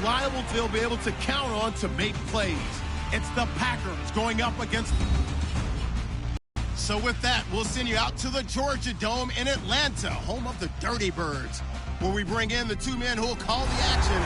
reliable they'll be able to count on to make plays. It's the Packers going up against... So with that, we'll send you out to the Georgia Dome in Atlanta, home of the Dirty Birds, where we bring in the two men who will call the action.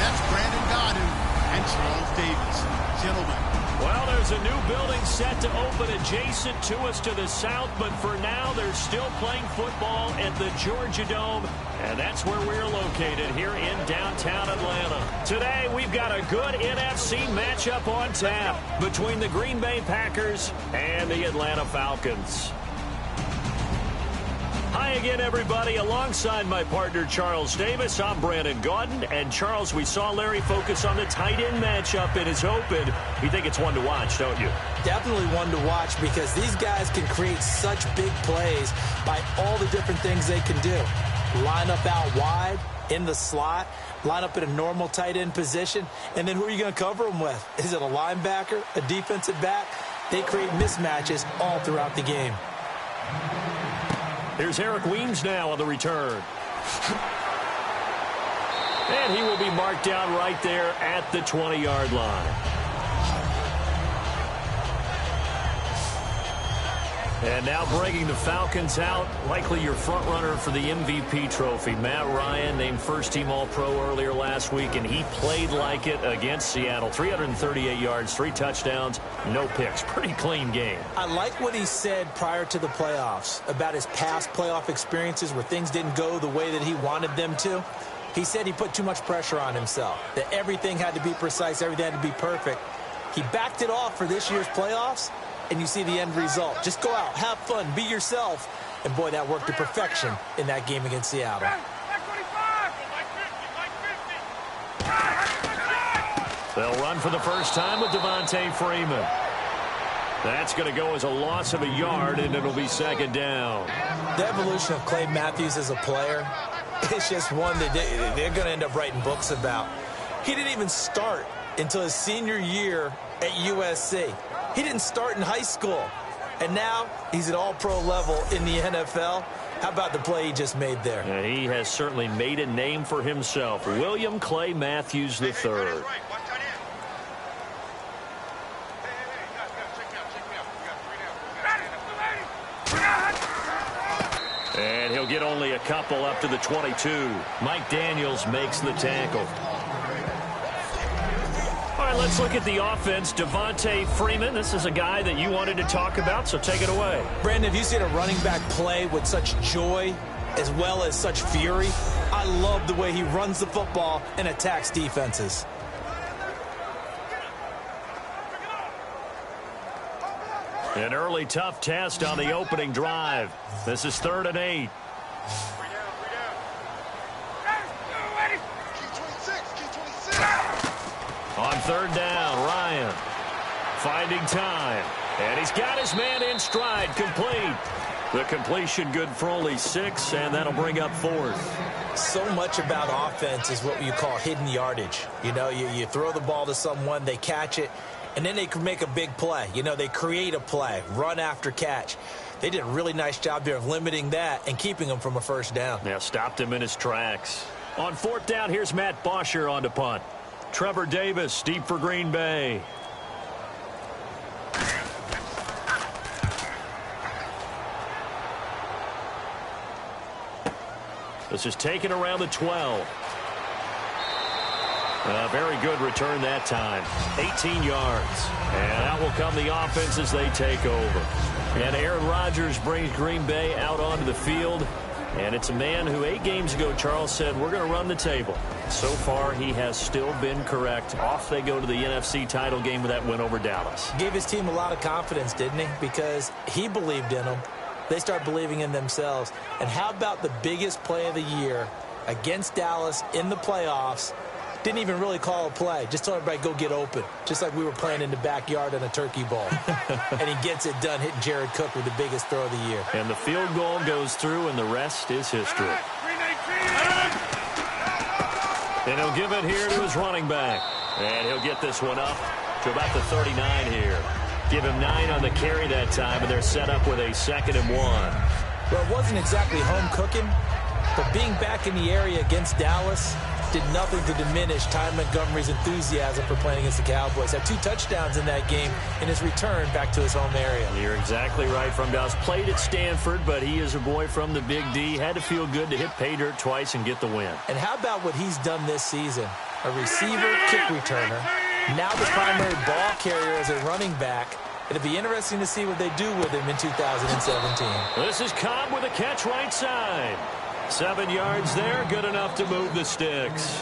That's Brandon Godden and Charles Davis. Gentlemen. Well, there's a new building set to open adjacent to us to the south, but for now, they're still playing football at the Georgia Dome, and that's where we're located here in downtown Atlanta. Today, we've got a good NFC matchup on tap between the Green Bay Packers and the Atlanta Falcons. Hi again, everybody. Alongside my partner, Charles Davis, I'm Brandon Gaudin. And, Charles, we saw Larry focus on the tight end matchup in his open. You think it's one to watch, don't you? Definitely one to watch because these guys can create such big plays by all the different things they can do. Line up out wide, in the slot, line up in a normal tight end position, and then who are you going to cover them with? Is it a linebacker, a defensive back? They create mismatches all throughout the game. Here's Eric Weems now on the return. And he will be marked down right there at the 20-yard line. And now bringing the Falcons out, likely your front runner for the MVP trophy. Matt Ryan named first-team All-Pro earlier last week, and he played like it against Seattle. 338 yards, 3 touchdowns, no picks. Pretty clean game. I like what he said prior to the playoffs about his past playoff experiences where things didn't go the way that he wanted them to. He said he put too much pressure on himself, that everything had to be precise, everything had to be perfect. He backed it off for this year's playoffs, and you see the end result. Just go out, have fun, be yourself. And, boy, that worked to perfection in that game against Seattle. They'll run for the first time with Devontae Freeman. That's going to go as a loss of a yard, and it'll be second down. The evolution of Clay Matthews as a player, it's just one that they're going to end up writing books about. He didn't even start until his senior year at USC. He didn't start in high school, and now he's at all-pro level in the NFL. How about the play he just made there? Yeah, he has certainly made a name for himself. William Clay Matthews III. And he'll get only a couple up to the 22. Mike Daniels makes the tackle. All right, let's look at the offense. Devontae Freeman, this is a guy that you wanted to talk about, so take it away. Brandon, have you seen a running back play with such joy as well as such fury? I love the way he runs the football and attacks defenses. An early tough test on the opening drive. This is 3rd and 8. On 3rd down, Ryan finding time. And he's got his man in stride, complete. The completion good for only 6, and that'll bring up 4th. So much about offense is what you call hidden yardage. You know, you throw the ball to someone, they catch it, and then they can make a big play. You know, they create a play, run after catch. They did a really nice job there of limiting that and keeping him from a first down. Yeah, stopped him in his tracks. On 4th down, here's Matt Bosher on to punt. Trevor Davis deep for Green Bay. This is taken around the 12. A very good return that time. 18 yards. And out will come the offense as they take over. And Aaron Rodgers brings Green Bay out onto the field. And it's a man who 8 games ago, Charles said, we're going to run the table. So far, he has still been correct. Off they go to the NFC title game with that win over Dallas. Gave his team a lot of confidence, didn't he? Because he believed in them. They start believing in themselves. And how about the biggest play of the year against Dallas in the playoffs? Didn't even really call a play. Just told everybody, go get open. Just like we were playing in the backyard in a turkey bowl. And he gets it done, hitting Jared Cook with the biggest throw of the year. And the field goal goes through, and the rest is history. And he'll give it here to his running back. And he'll get this one up to about the 39 here. Give him 9 on the carry that time, and they're set up with a 2nd and 1. Well, it wasn't exactly home cooking, but being back in the area against Dallas, did nothing to diminish Ty Montgomery's enthusiasm for playing against the Cowboys. Had 2 touchdowns in that game in his return back to his home area. You're exactly right, from Dallas. Played at Stanford, but he is a boy from the Big D. Had to feel good to hit pay dirt twice and get the win. And how about what he's done this season? A receiver, kick returner, now the primary ball carrier as a running back. It'll be interesting to see what they do with him in 2017. This is Cobb with a catch right side. 7 yards there, good enough to move the sticks.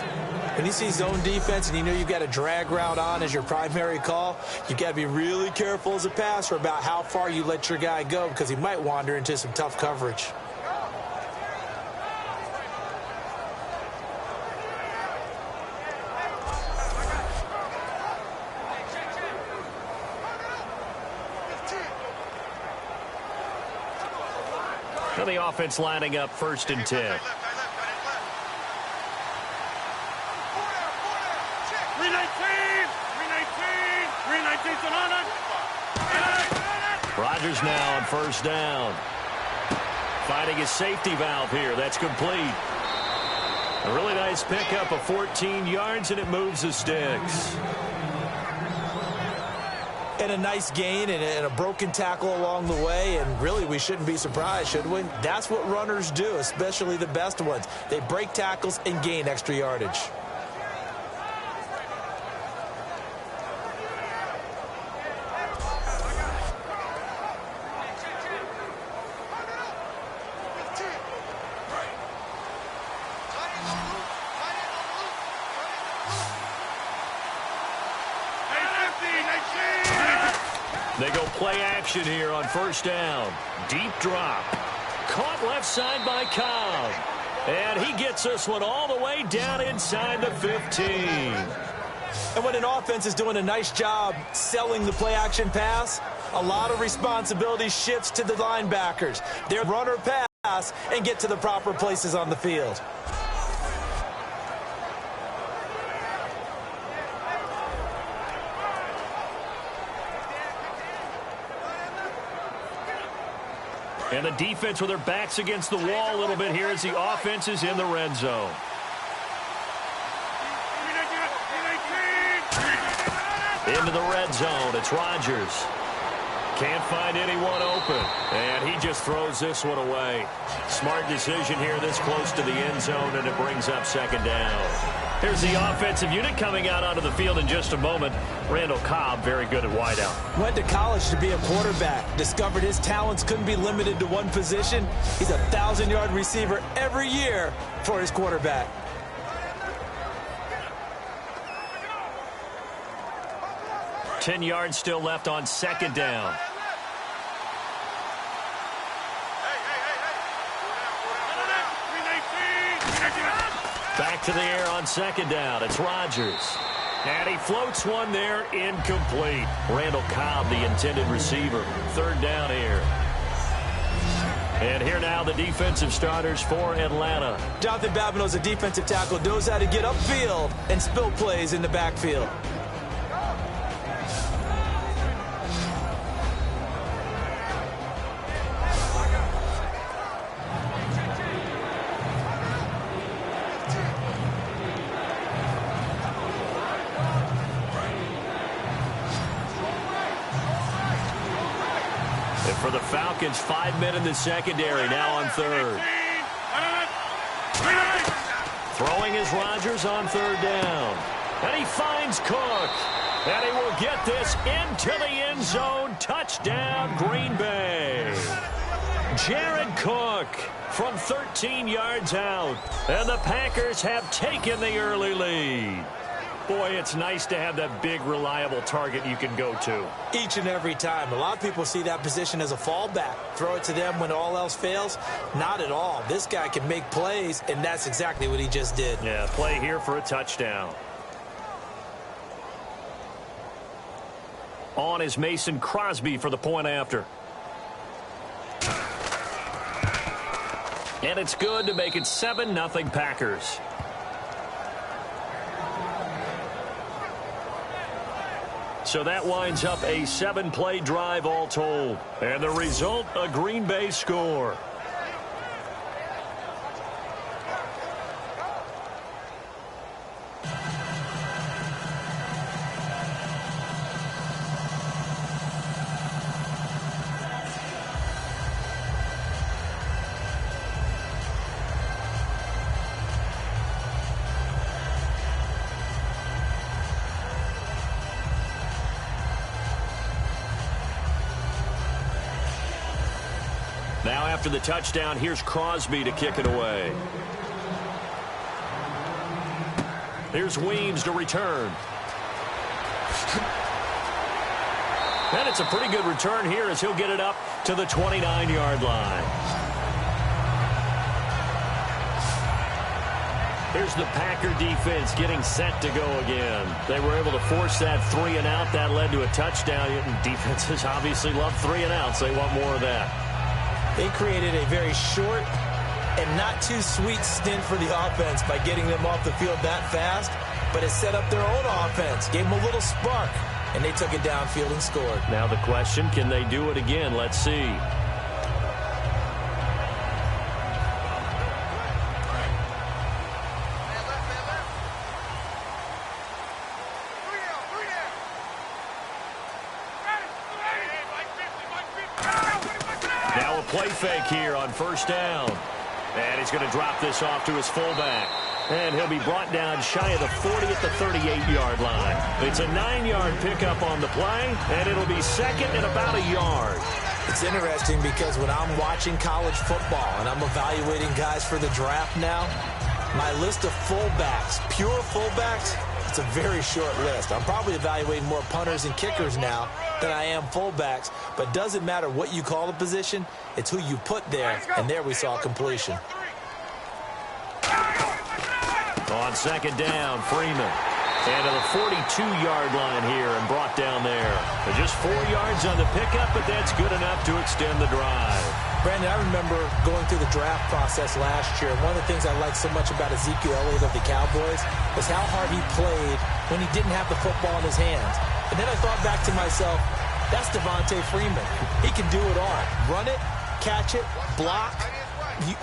When you see zone defense and you know you've got a drag route on as your primary call, you've got to be really careful as a passer about how far you let your guy go because he might wander into some tough coverage. Now the offense lining up 1st and 10. Rodgers now on 1st down. Finding his safety valve here. That's complete. A really nice pickup of 14 yards, and it moves the sticks. And a nice gain and a broken tackle along the way, and really we shouldn't be surprised, should we? That's what runners do, especially the best ones. They break tackles and gain extra yardage. They go play action here on 1st down. Deep drop. Caught left side by Cobb. And he gets this one all the way down inside the 15. And when an offense is doing a nice job selling the play action pass, a lot of responsibility shifts to the linebackers. They're run or pass and get to the proper places on the field. And the defense with their backs against the wall a little bit here as the offense is in the red zone. Into the red zone. It's Rodgers. Can't find anyone open. And he just throws this one away. Smart decision here this close to the end zone, and it brings up 2nd down. Here's the offensive unit coming out onto the field in just a moment. Randall Cobb, very good at wideout. Went to college to be a quarterback. Discovered his talents couldn't be limited to one position. He's a 1,000-yard receiver every year for his quarterback. Ten yards still left on 2nd down. Back to the air on 2nd down. It's Rodgers. And he floats one there, incomplete. Randall Cobb, the intended receiver. 3rd down here. And here now the defensive starters for Atlanta. Jonathan Babineau's a defensive tackle, knows how to get upfield and spill plays in the backfield. For the Falcons, 5 men in the secondary, now on 3rd. Throwing is Rodgers on 3rd down. And he finds Cook. And he will get this into the end zone. Touchdown, Green Bay. Jared Cook from 13 yards out. And the Packers have taken the early lead. Boy, it's nice to have that big, reliable target you can go to. Each and every time. A lot of people see that position as a fallback. Throw it to them when all else fails. Not at all. This guy can make plays, and that's exactly what he just did. Yeah, play here for a touchdown. On is Mason Crosby for the point after. And it's good to make it 7-0 Packers. So that winds up a 7-play drive all told. And the result, a Green Bay score. after the touchdown. Here's Crosby to kick it away. Here's Weems to return. And it's a pretty good return here as he'll get it up to the 29-yard line. Here's the Packer defense getting set to go again. They were able to force that 3-and-out. That led to a touchdown. Defenses obviously love 3-and-outs. They want more of that. They created a very short and not too sweet stint for the offense by getting them off the field that fast, but it set up their own offense, gave them a little spark, and they took it downfield and scored. Now the question, can they do it again? Let's see. Now a play fake here on first down. And he's going to drop this off to his fullback. And he'll be brought down shy of the 40 at the 38-yard line. It's a 9-yard pickup on the play, and it'll be second and about a yard. It's interesting because when I'm watching college football and I'm evaluating guys for the draft now, my list of fullbacks, pure fullbacks, it's a very short list. I'm probably evaluating more punters and kickers now than I am fullbacks, but it doesn't matter what you call the position, it's who you put there, and there we saw completion. On second down, Freeman. And to the 42-yard line here and brought down there. Just 4 yards on the pickup, but that's good enough to extend the drive. Brandon, I remember going through the draft process last year. One of the things I liked so much about Ezekiel Elliott of the Cowboys was how hard he played when he didn't have the football in his hands. And then I thought back to myself, that's Devontae Freeman. He can do it all. Run it, catch it, block.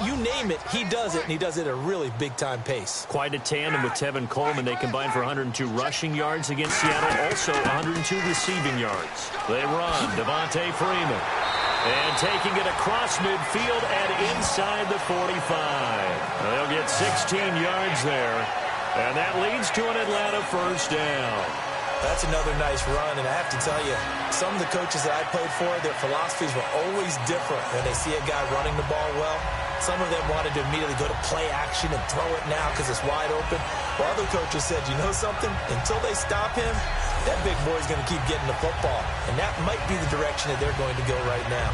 You name it, he does it, and he does it at a really big-time pace. Quite a tandem with Tevin Coleman. They combined for 102 rushing yards against Seattle, also 102 receiving yards. They run, Devontae Freeman. And taking it across midfield and inside the 45. They'll get 16 yards there. And that leads to an Atlanta first down. That's another nice run, and I have to tell you, some of the coaches that I played for, their philosophies were always different when they see a guy running the ball well. Some of them wanted to immediately go to play action and throw it now because it's wide open. While other coaches said, you know something? Until they stop him, that big boy's going to keep getting the football. And that might be the direction that they're going to go right now.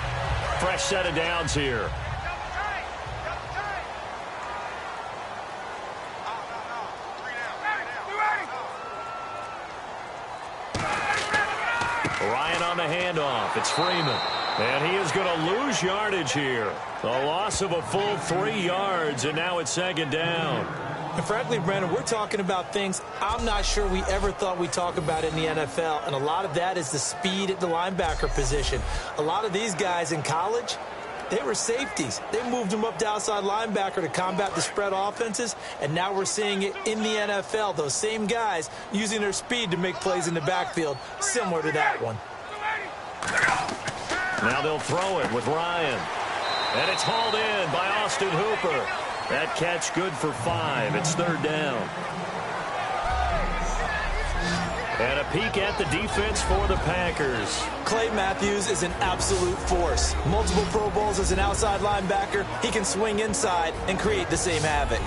Fresh set of downs here. Ryan on the handoff. It's Freeman. And he is going to lose yardage here. A loss of a full 3 yards, and now it's second down. And frankly, Brandon, we're talking about things I'm not sure we ever thought we'd talk about in the NFL, and a lot of that is the speed at the linebacker position. A lot of these guys in college, they were safeties. They moved them up to outside linebacker to combat the spread offenses, and now we're seeing it in the NFL. Those same guys using their speed to make plays in the backfield, similar to that one. Now they'll throw it with Ryan. And it's hauled in by Austin Hooper. That catch good for 5. It's third down. And a peek at the defense for the Packers. Clay Matthews is an absolute force. Multiple Pro Bowls as an outside linebacker. He can swing inside and create the same havoc.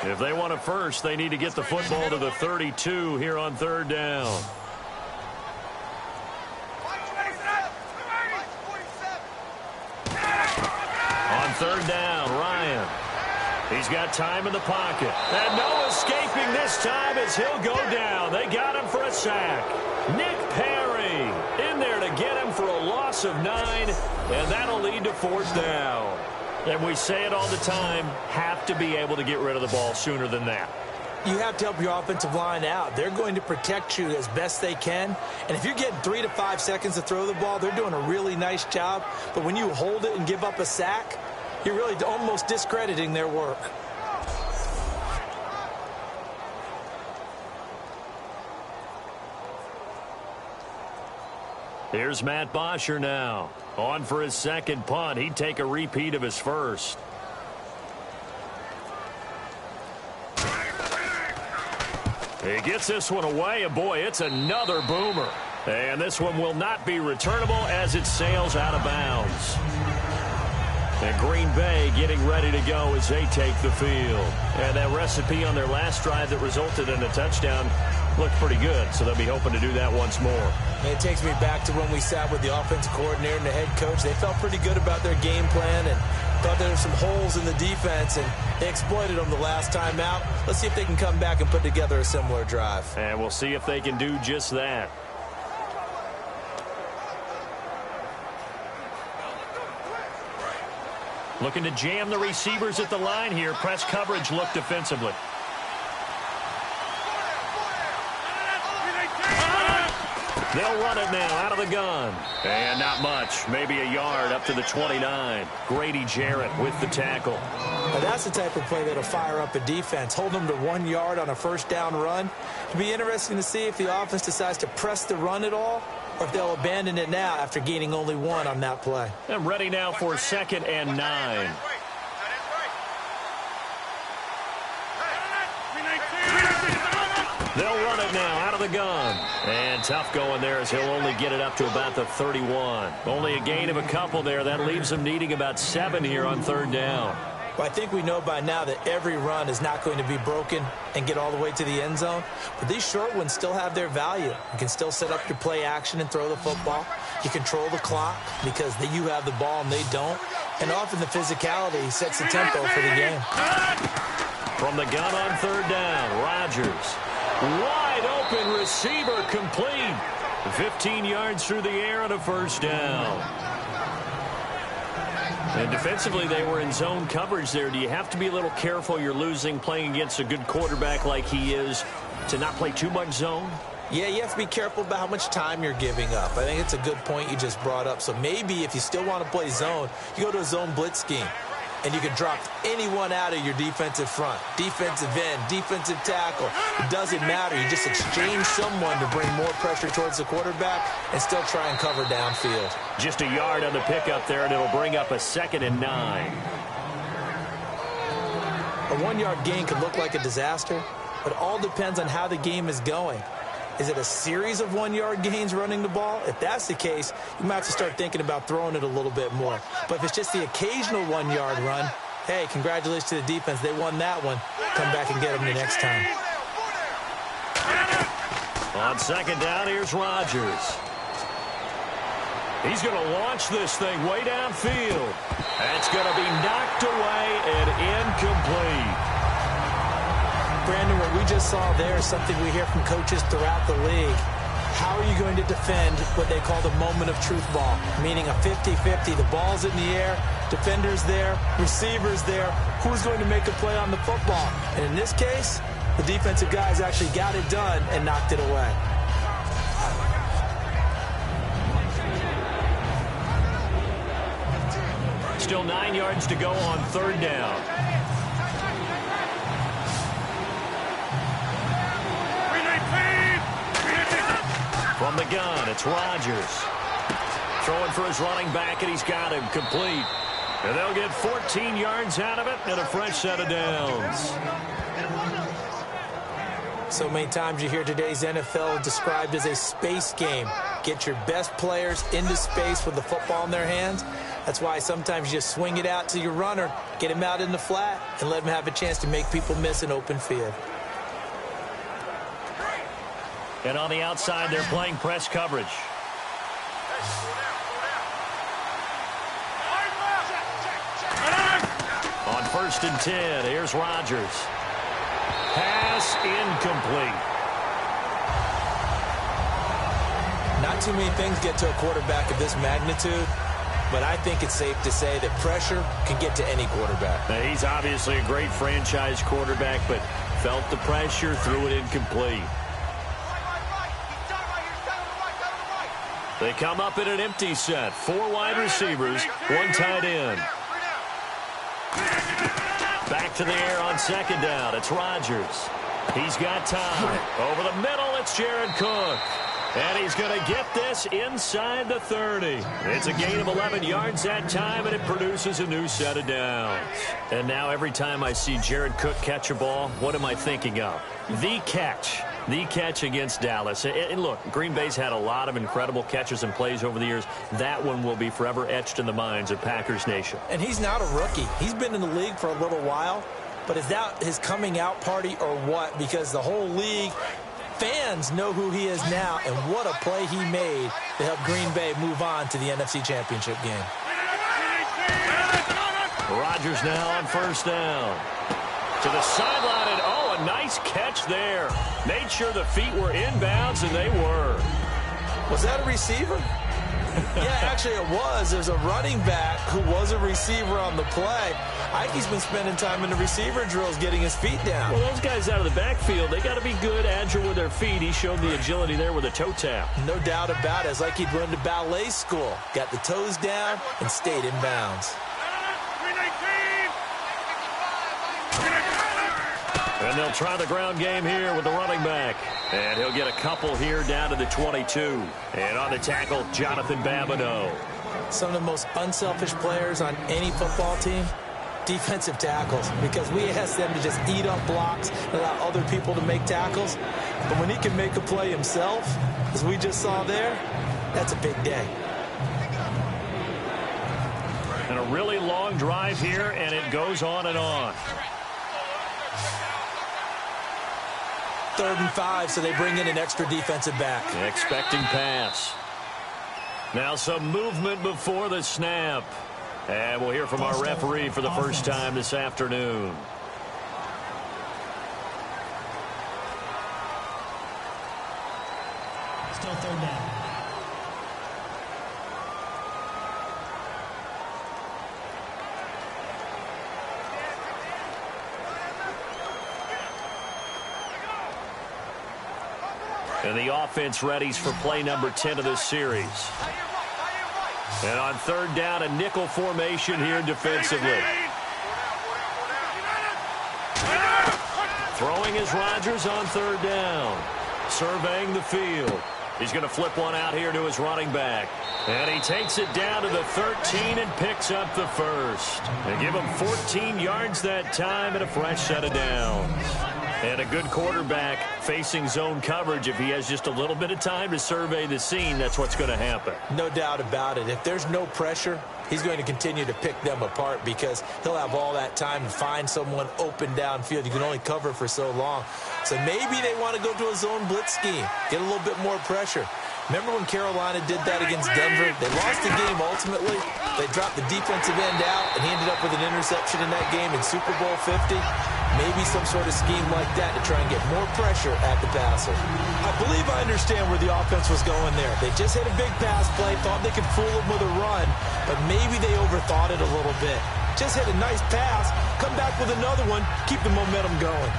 If they want a first, they need to get the football to the 32 here on third down. On third down, Ryan. He's got time in the pocket. And no escaping this time as he'll go down. They got him for a sack. Nick Perry in there to get him for a loss of 9, and that'll lead to fourth down. And we say it all the time, have to be able to get rid of the ball sooner than that. You have to help your offensive line out. They're going to protect you as best they can. And if you're getting 3 to 5 seconds to throw the ball, they're doing a really nice job. But when you hold it and give up a sack, you're really almost discrediting their work. Here's Matt Bosher now. On for his second punt. He'd take a repeat of his first. He gets this one away, and boy, it's another boomer. And this one will not be returnable as it sails out of bounds. And Green Bay getting ready to go as they take the field. And that recipe on their last drive that resulted in a touchdown looked pretty good, so they'll be hoping to do that once more. It takes me back to when we sat with the offensive coordinator and the head coach. They felt pretty good about their game plan and thought there were some holes in the defense, and they exploited them the last time out. Let's see if they can come back and put together a similar drive. And we'll see if they can do just that. Looking to jam the receivers at the line here. Press coverage look defensively. They'll run it now out of the gun. And not much. Maybe a yard up to the 29. Grady Jarrett with the tackle. Now that's the type of play that'll fire up a defense. Hold them to 1 yard on a first down run. It'll be interesting to see if the offense decides to press the run at all, or if they'll abandon it now after gaining only 1 on that play. And ready now for 2nd and 9. They'll run it now out of the gun. And tough going there as he'll only get it up to about the 31. Only a gain of a couple there. That leaves him needing about 7 here on 3rd down. Well, I think we know by now that every run is not going to be broken and get all the way to the end zone. But these short ones still have their value. You can still set up your play action and throw the football. You control the clock because you have the ball and they don't. And often the physicality sets the tempo for the game. From the gun on 3rd down, Rodgers. Wide open receiver complete. 15 yards through the air on a first down. And defensively, they were in zone coverage there. Do you have to be a little careful you're losing playing against a good quarterback like he is to not play too much zone? Yeah, you have to be careful about how much time you're giving up. I think it's a good point you just brought up. So maybe if you still want to play zone, you go to a zone blitz scheme. And you can drop anyone out of your defensive front. Defensive end, defensive tackle. It doesn't matter. You just exchange someone to bring more pressure towards the quarterback and still try and cover downfield. Just a yard on the pickup there, and it'll bring up a 2nd and 9. A 1 yard gain could look like a disaster, but it all depends on how the game is going. Is it a series of 1 yard gains running the ball? If that's the case, you might have to start thinking about throwing it a little bit more. But if it's just the occasional 1 yard run, hey, congratulations to the defense. They won that one. Come back and get them the next time. On 2nd down, here's Rodgers. He's going to launch this thing way downfield. That's going to be knocked away and incomplete. Brandon, what we just saw there is something we hear from coaches throughout the league. How are you going to defend what they call the moment of truth ball, meaning a 50-50? The ball's in the air, defenders there, receivers there. Who's going to make a play on the football? And in this case, the defensive guys actually got it done and knocked it away. Still 9 yards to go on 3rd down. From the gun, it's Rodgers. Throwing for his running back, and he's got him complete. And they'll get 14 yards out of it and a fresh set of downs. So many times you hear today's NFL described as a space game. Get your best players into space with the football in their hands. That's why sometimes you just swing it out to your runner, get him out in the flat, and let him have a chance to make people miss an open field. And on the outside, they're playing press coverage. On 1st and 10, here's Rodgers. Pass incomplete. Not too many things get to a quarterback of this magnitude, but I think it's safe to say that pressure can get to any quarterback. Now, he's obviously a great franchise quarterback, but felt the pressure, threw it incomplete. They come up in an empty set. 4 wide receivers, 1 tight end. Back to the air on 2nd down. It's Rodgers. He's got time. Over the middle, it's Jared Cook. And he's going to get this inside the 30. It's a gain of 11 yards that time, and it produces a new set of downs. And now every time I see Jared Cook catch a ball, what am I thinking of? The catch. The catch against Dallas. And look, Green Bay's had a lot of incredible catches and plays over the years. That one will be forever etched in the minds of Packers Nation. And he's not a rookie. He's been in the league for a little while. But is that his coming out party or what? Because the whole league, fans know who he is now, and what a play he made to help Green Bay move on to the NFC Championship game. Rodgers now on first down. To the sideline, and oh, a nice catch there. Made sure the feet were inbounds, and they were. Was that a receiver? Yeah, actually it was. There's a running back who was a receiver on the play. Ike's been spending time in the receiver drills getting his feet down. Well, those guys out of the backfield, they got to be good, agile with their feet. He showed the agility there with a toe tap. No doubt about it. It's like he'd run to ballet school. Got the toes down and stayed in bounds. And they'll try the ground game here with the running back. And he'll get a couple here down to the 22. And on the tackle, Jonathan Babineau. Some of the most unselfish players on any football team, defensive tackles, because we ask them to just eat up blocks and allow other people to make tackles. But when he can make a play himself, as we just saw there, that's a big day. And a really long drive here, and it goes on and on. 3rd and 5, so they bring in an extra defensive back. Expecting pass. Now some movement before the snap. And we'll hear from our referee for the first time this afternoon. Still 3rd down. And the offense readies for play number 10 of this series. And on 3rd down, a nickel formation here defensively. Throwing is Rodgers on 3rd down. Surveying the field. He's going to flip one out here to his running back. And he takes it down to the 13 and picks up the first. They give him 14 yards that time and a fresh set of downs. And a good quarterback facing zone coverage. If he has just a little bit of time to survey the scene, that's what's going to happen. No doubt about it. If there's no pressure, he's going to continue to pick them apart because he'll have all that time to find someone open downfield. You can only cover for so long. So maybe they want to go to a zone blitz scheme, get a little bit more pressure. Remember when Carolina did that against Denver? They lost the game ultimately. They dropped the defensive end out, and he ended up with an interception in that game in Super Bowl 50. Maybe some sort of scheme like that to try and get more pressure at the passer. I believe I understand where the offense was going there. They just hit a big pass play, thought they could fool him with a run, but maybe they overthought it a little bit. Just hit a nice pass, come back with another one, keep the momentum going.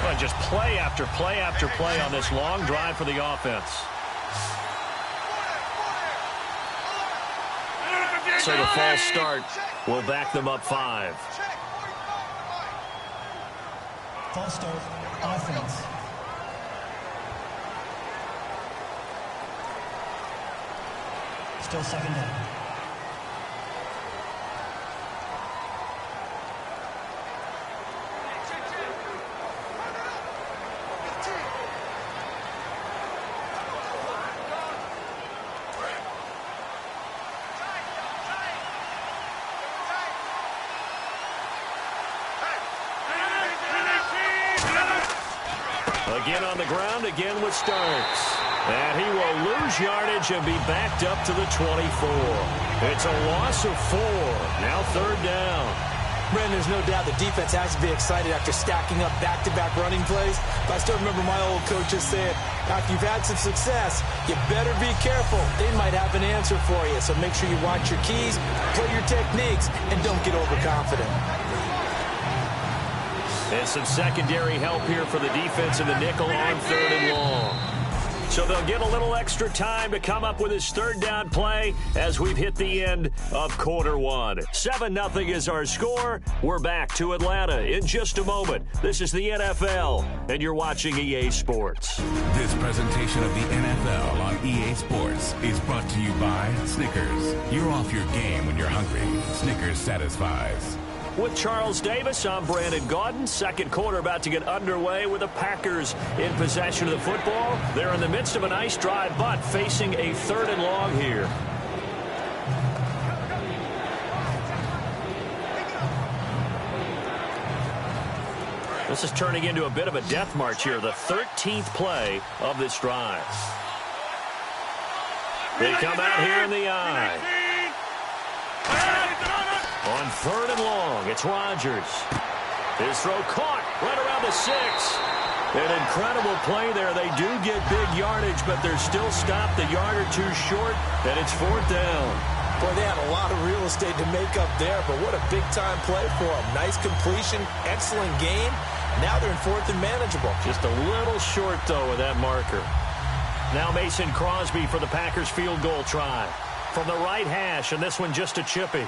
Well, just play after play after play on this long drive for the offense. So the false start will back them up 5. False start, offense. Still 2nd down. Again on the ground, again with Starks. And he will lose yardage and be backed up to the 24. It's a loss of 4. Now 3rd down. Brandon, there's no doubt the defense has to be excited after stacking up back-to-back running plays. But I still remember my old coaches saying, after you've had some success, you better be careful. They might have an answer for you. So make sure you watch your keys, play your techniques, and don't get overconfident. And some secondary help here for the defense in the nickel on 3rd and long. So they'll get a little extra time to come up with his third down play as we've hit the end of quarter one. 7-0 is our score. We're back to Atlanta in just a moment. This is the NFL, and you're watching EA Sports. This presentation of the NFL on EA Sports is brought to you by Snickers. You're off your game when you're hungry. Snickers satisfies. With Charles Davis, I'm Brandon Gaudin. Second quarter about to get underway with the Packers in possession of the football. They're in the midst of a nice drive, but facing a 3rd and long here. This is turning into a bit of a death march here, the 13th play of this drive. They come out here in the eye. On 3rd and long, it's Rodgers. His throw caught right around the 6. An incredible play there. They do get big yardage, but they're still stopped a yard or two short, and it's 4th down. Boy, they had a lot of real estate to make up there, but what a big-time play for them. Nice completion, excellent game. Now they're in 4th and manageable. Just a little short, though, with that marker. Now Mason Crosby for the Packers field goal try. From the right hash, and this one just a chippy.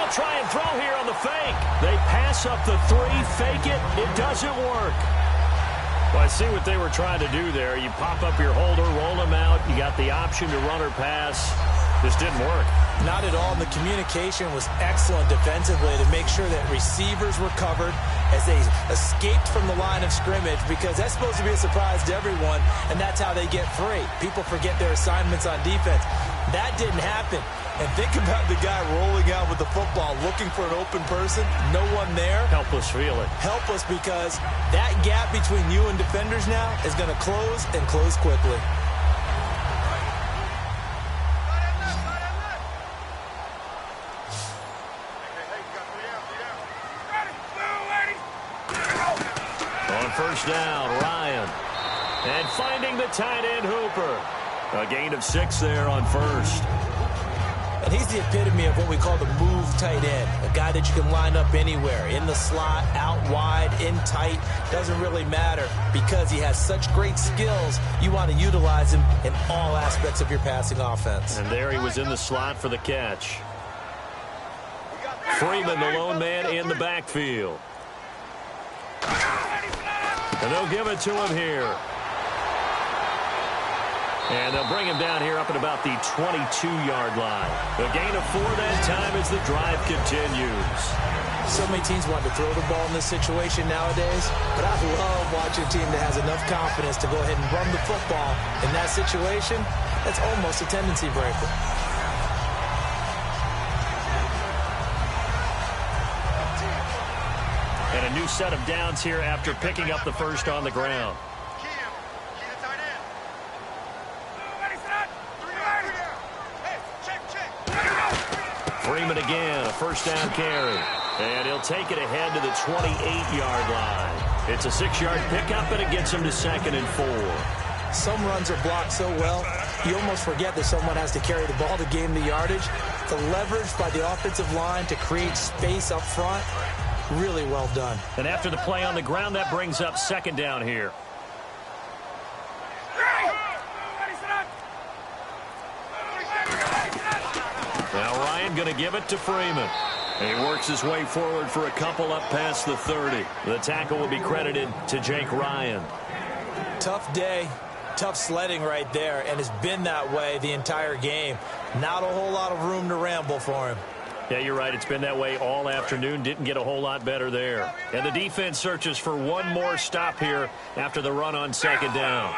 Try and throw here on the fake. They pass up the 3, fake it. It doesn't work. Well, I see what they were trying to do there. You pop up your holder, roll them out. You got the option to run or pass. Just didn't work. Not at all. And the communication was excellent defensively to make sure that receivers were covered as they escaped from the line of scrimmage, because that's supposed to be a surprise to everyone, and that's how they get free. People forget their assignments on defense. That didn't happen. And think about the guy rolling out with the football, looking for an open person, no one there. Helpless feeling. Helpless, because that gap between you and defenders now is going to close, and close quickly. On 1st down, Ryan. And finding the tight end, Hooper. A gain of 6 there on 1st. And he's the epitome of what we call the move tight end. A guy that you can line up anywhere. In the slot, out wide, in tight. Doesn't really matter, because he has such great skills. You want to utilize him in all aspects of your passing offense. And there he was in the slot for the catch. Freeman, the lone man in the backfield. And they'll give it to him here. And they'll bring him down here up at about the 22-yard line. A gain of 4 that time as the drive continues. So many teams want to throw the ball in this situation nowadays, but I love watching a team that has enough confidence to go ahead and run the football. In that situation, that's almost a tendency breaker. And a new set of downs here after picking up the first on the ground. Freeman again, a 1st down carry. And he'll take it ahead to the 28-yard line. It's a 6-yard pickup, and it gets him to 2nd and 4. Some runs are blocked so well, you almost forget that someone has to carry the ball to gain the yardage. The leverage by the offensive line to create space up front, really well done. And after the play on the ground, that brings up 2nd down here. Now Ryan going to give it to Freeman. And he works his way forward for a couple up past the 30. The tackle will be credited to Jake Ryan. Tough day, tough sledding right there, and it's been that way the entire game. Not a whole lot of room to ramble for him. Yeah, you're right. It's been that way all afternoon. Didn't get a whole lot better there. And the defense searches for one more stop here after the run on 2nd down.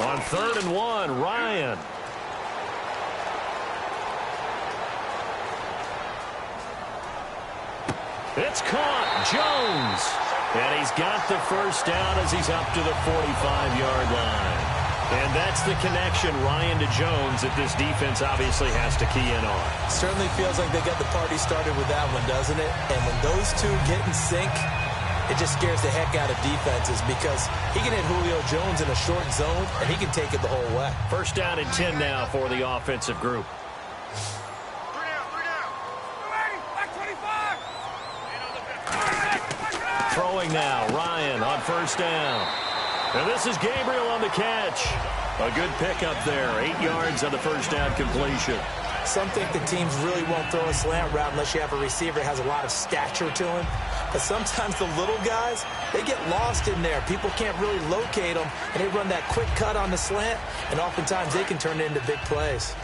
On 3rd and 1, Ryan. It's caught. Jones. And he's got the first down as he's up to the 45-yard line. And that's the connection, Ryan to Jones, that this defense obviously has to key in on. Certainly feels like they got the party started with that one, doesn't it? And when those two get in sync, it just scares the heck out of defenses because he can hit Julio Jones in a short zone, and he can take it the whole way. First down and 10 now for the offensive group. Throwing now, Ryan on first down. And this is Gabriel on the catch. A good pickup there, 8 yards on the first down completion. Some think the teams really won't throw a slant route unless you have a receiver that has a lot of stature to him. But sometimes the little guys, they get lost in there. People can't really locate them, and they run that quick cut on the slant, and oftentimes they can turn it into big plays.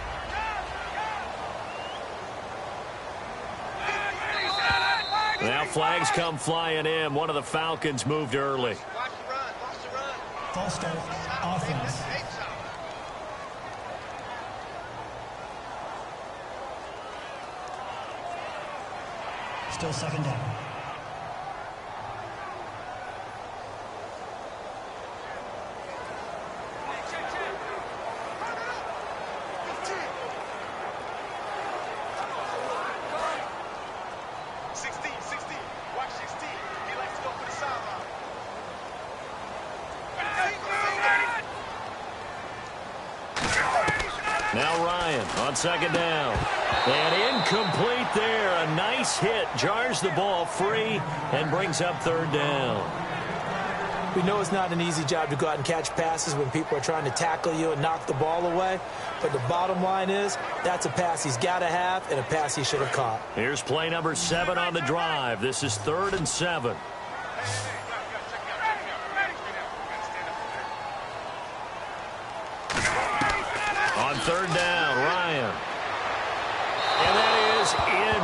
Now flags come flying in. One of the Falcons moved early. False start, offense. Still second down. Now Ryan on second down. And incomplete there. A nice hit. Jars the ball free and brings up third down. We know it's not an easy job to go out and catch passes when people are trying to tackle you and knock the ball away. But the bottom line is that's a pass he's got to have and a pass he should have caught. Here's play number 7 on the drive. This is 3rd and 7. On third down, Ryan. And that is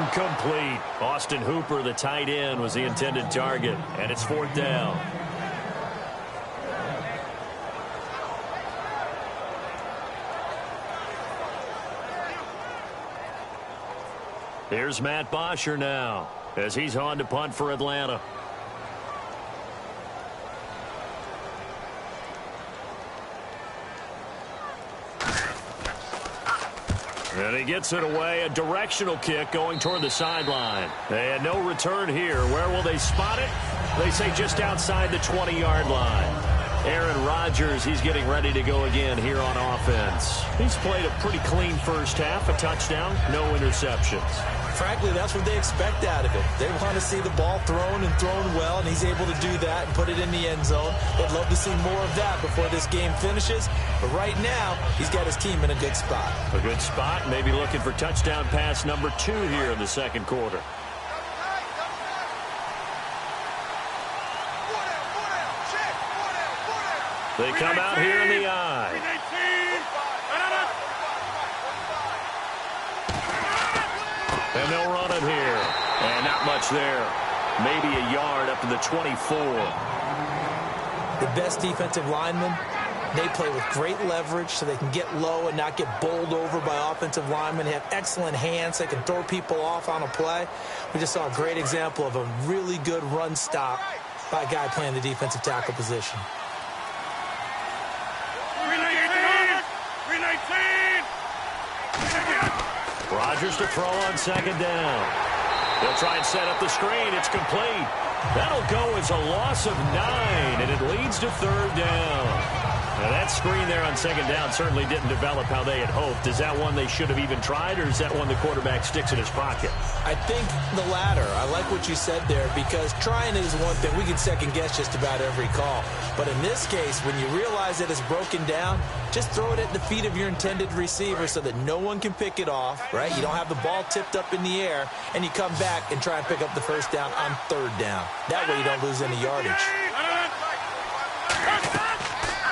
incomplete. Austin Hooper, the tight end, was the intended target. And it's 4th down. Here's Matt Bosher now as he's on to punt for Atlanta. And he gets it away. A directional kick going toward the sideline. They had no return here. Where will they spot it? They say just outside the 20-yard line. Aaron Rodgers, he's getting ready to go again here on offense. He's played a pretty clean first half, a touchdown, no interceptions. Frankly, that's what they expect out of him. They want to see the ball thrown and thrown well, and he's able to do that and put it in the end zone. They'd love to see more of that before this game finishes. But right now, he's got his team in a good spot. A good spot, maybe looking for touchdown pass number 2 here in the second quarter. They come out here in the eye. And they'll run it here. And not much there. Maybe a yard up to the 24. The best defensive linemen, they play with great leverage so they can get low and not get bowled over by offensive linemen. They have excellent hands. They can throw people off on a play. We just saw a great example of a really good run stop by a guy playing the defensive tackle position. Rodgers to throw on second down. They'll try and set up the screen. It's complete. That'll go as a loss of 9, and it leads to third down. Now that screen there on second down certainly didn't develop how they had hoped. Is that one they should have even tried, or is that one the quarterback sticks in his pocket? I think the latter. I like what you said there, because trying is one thing. We can second guess just about every call. But in this case, when you realize that it's broken down, just throw it at the feet of your intended receiver so that no one can pick it off, right? You don't have the ball tipped up in the air, and you come back and try and pick up the first down on third down. That way you don't lose any yardage.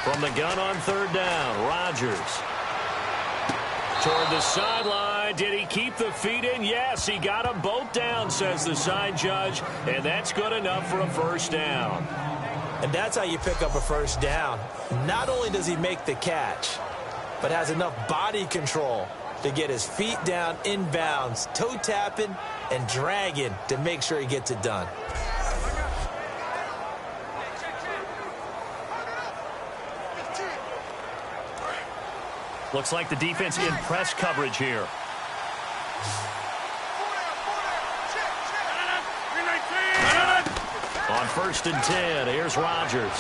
From the gun on third down, Rodgers. Toward the sideline. Did he keep the feet in? Yes, he got them both down, says the side judge. And that's good enough for a first down. And that's how you pick up a first down. Not only does he make the catch, but has enough body control to get his feet down inbounds, toe tapping and dragging to make sure he gets it done. Looks like the defense in press coverage here. On 1st and 10. Here's Rodgers.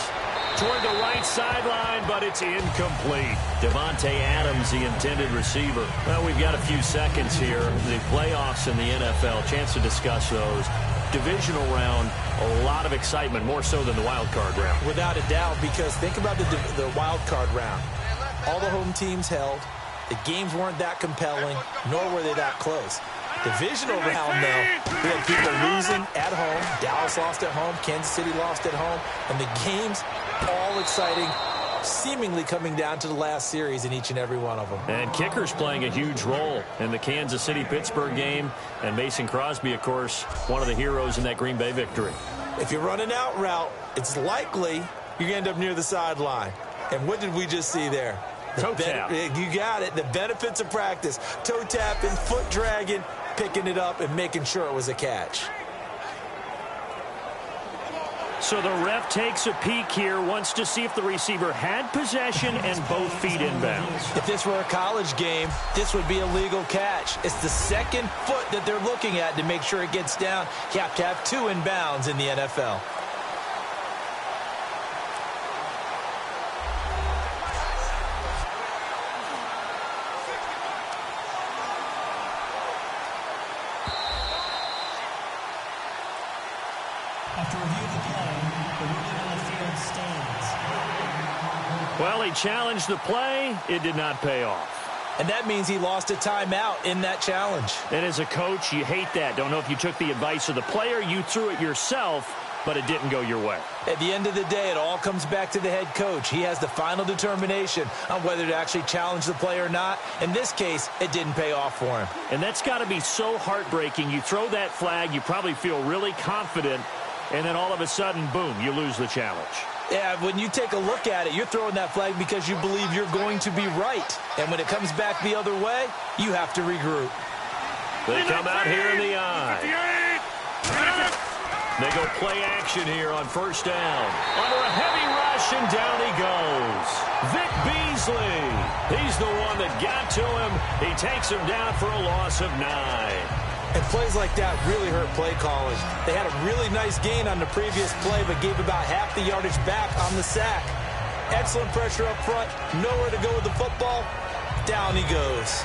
Toward the right sideline, but it's incomplete. Devontae Adams, the intended receiver. Well, we've got a few seconds here. The playoffs in the NFL, chance to discuss those. Divisional round, a lot of excitement, more so than the wild card round. Without a doubt, because think about the wild card round. All the home teams held. The games weren't that compelling, nor were they that close. Divisional round, though, we had people losing at home. Dallas lost at home. Kansas City lost at home. And the games, all exciting, seemingly coming down to the last series in each and every one of them. And kickers playing a huge role in the Kansas City-Pittsburgh game. And Mason Crosby, of course, one of the heroes in that Green Bay victory. If you run an out route, it's likely you're going to end up near the sideline. And what did we just see there? Toe tap. You got it. The benefits of practice. Toe tapping, foot dragging, picking it up, and making sure it was a catch. So the ref takes a peek here, wants to see if the receiver had possession and both feet inbounds. If this were a college game, this would be a legal catch. It's the second foot that they're looking at to make sure it gets down. You have to have 2 inbounds in the NFL. After review of the play, the ruling on the field stands. Well, he challenged the play. It did not pay off. And that means he lost a timeout in that challenge. And as a coach, you hate that. Don't know if you took the advice of the player. You threw it yourself, but it didn't go your way. At the end of the day, it all comes back to the head coach. He has the final determination on whether to actually challenge the play or not. In this case, it didn't pay off for him. And that's got to be so heartbreaking. You throw that flag, you probably feel really confident, and then all of a sudden, boom, you lose the challenge. Yeah, when you take a look at it, you're throwing that flag because you believe you're going to be right. And when it comes back the other way, you have to regroup. They come out here in the eye. They go play action here on 1st down. Under a heavy rush, and down he goes. Vic Beasley. He's the one that got to him. He takes him down for a loss of 9. And plays like that really hurt play calling. They had a really nice gain on the previous play, but gave about half the yardage back on the sack. Excellent pressure up front. Nowhere to go with the football. Down he goes.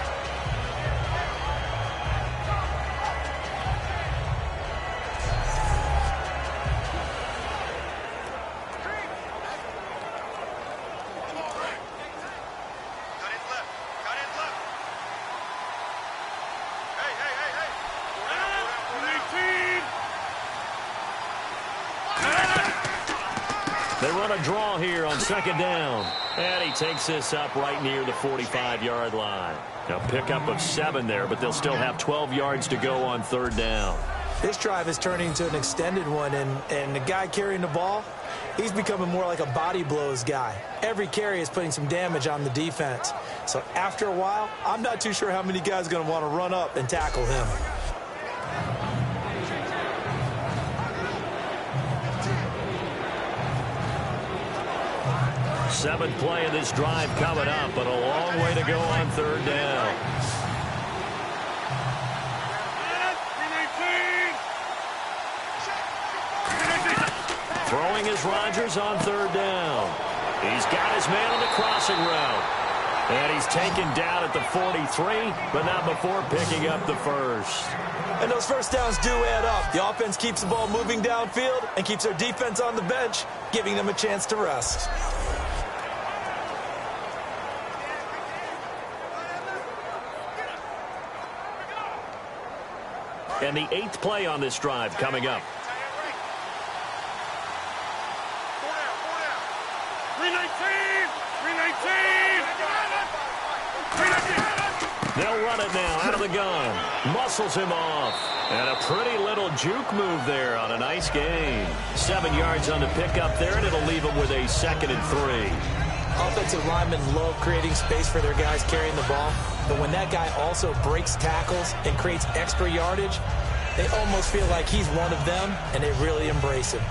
They run a draw here on 2nd down. And he takes this up right near the 45-yard line. Now pickup of 7 there, but they'll still have 12 yards to go on 3rd down. This drive is turning into an extended one, and the guy carrying the ball, he's becoming more like a body blows guy. Every carry is putting some damage on the defense. So after a while, I'm not too sure how many guys are going to want to run up and tackle him. Seventh play of this drive coming up, but a long way to go on 3rd down. Throwing is Rodgers on 3rd down. He's got his man on the crossing route. And he's taken down at the 43, but not before picking up the first. And those first downs do add up. The offense keeps the ball moving downfield and keeps their defense on the bench, giving them a chance to rest. And the 8th play on this drive coming up. They'll run it now out of the gun. Muscles him off. And a pretty little juke move there on a nice gain. 7 yards on the pickup there, and it'll leave them with a 2nd and 3. Offensive linemen love creating space for their guys carrying the ball. But when that guy also breaks tackles and creates extra yardage, they almost feel like he's one of them, and they really embrace him.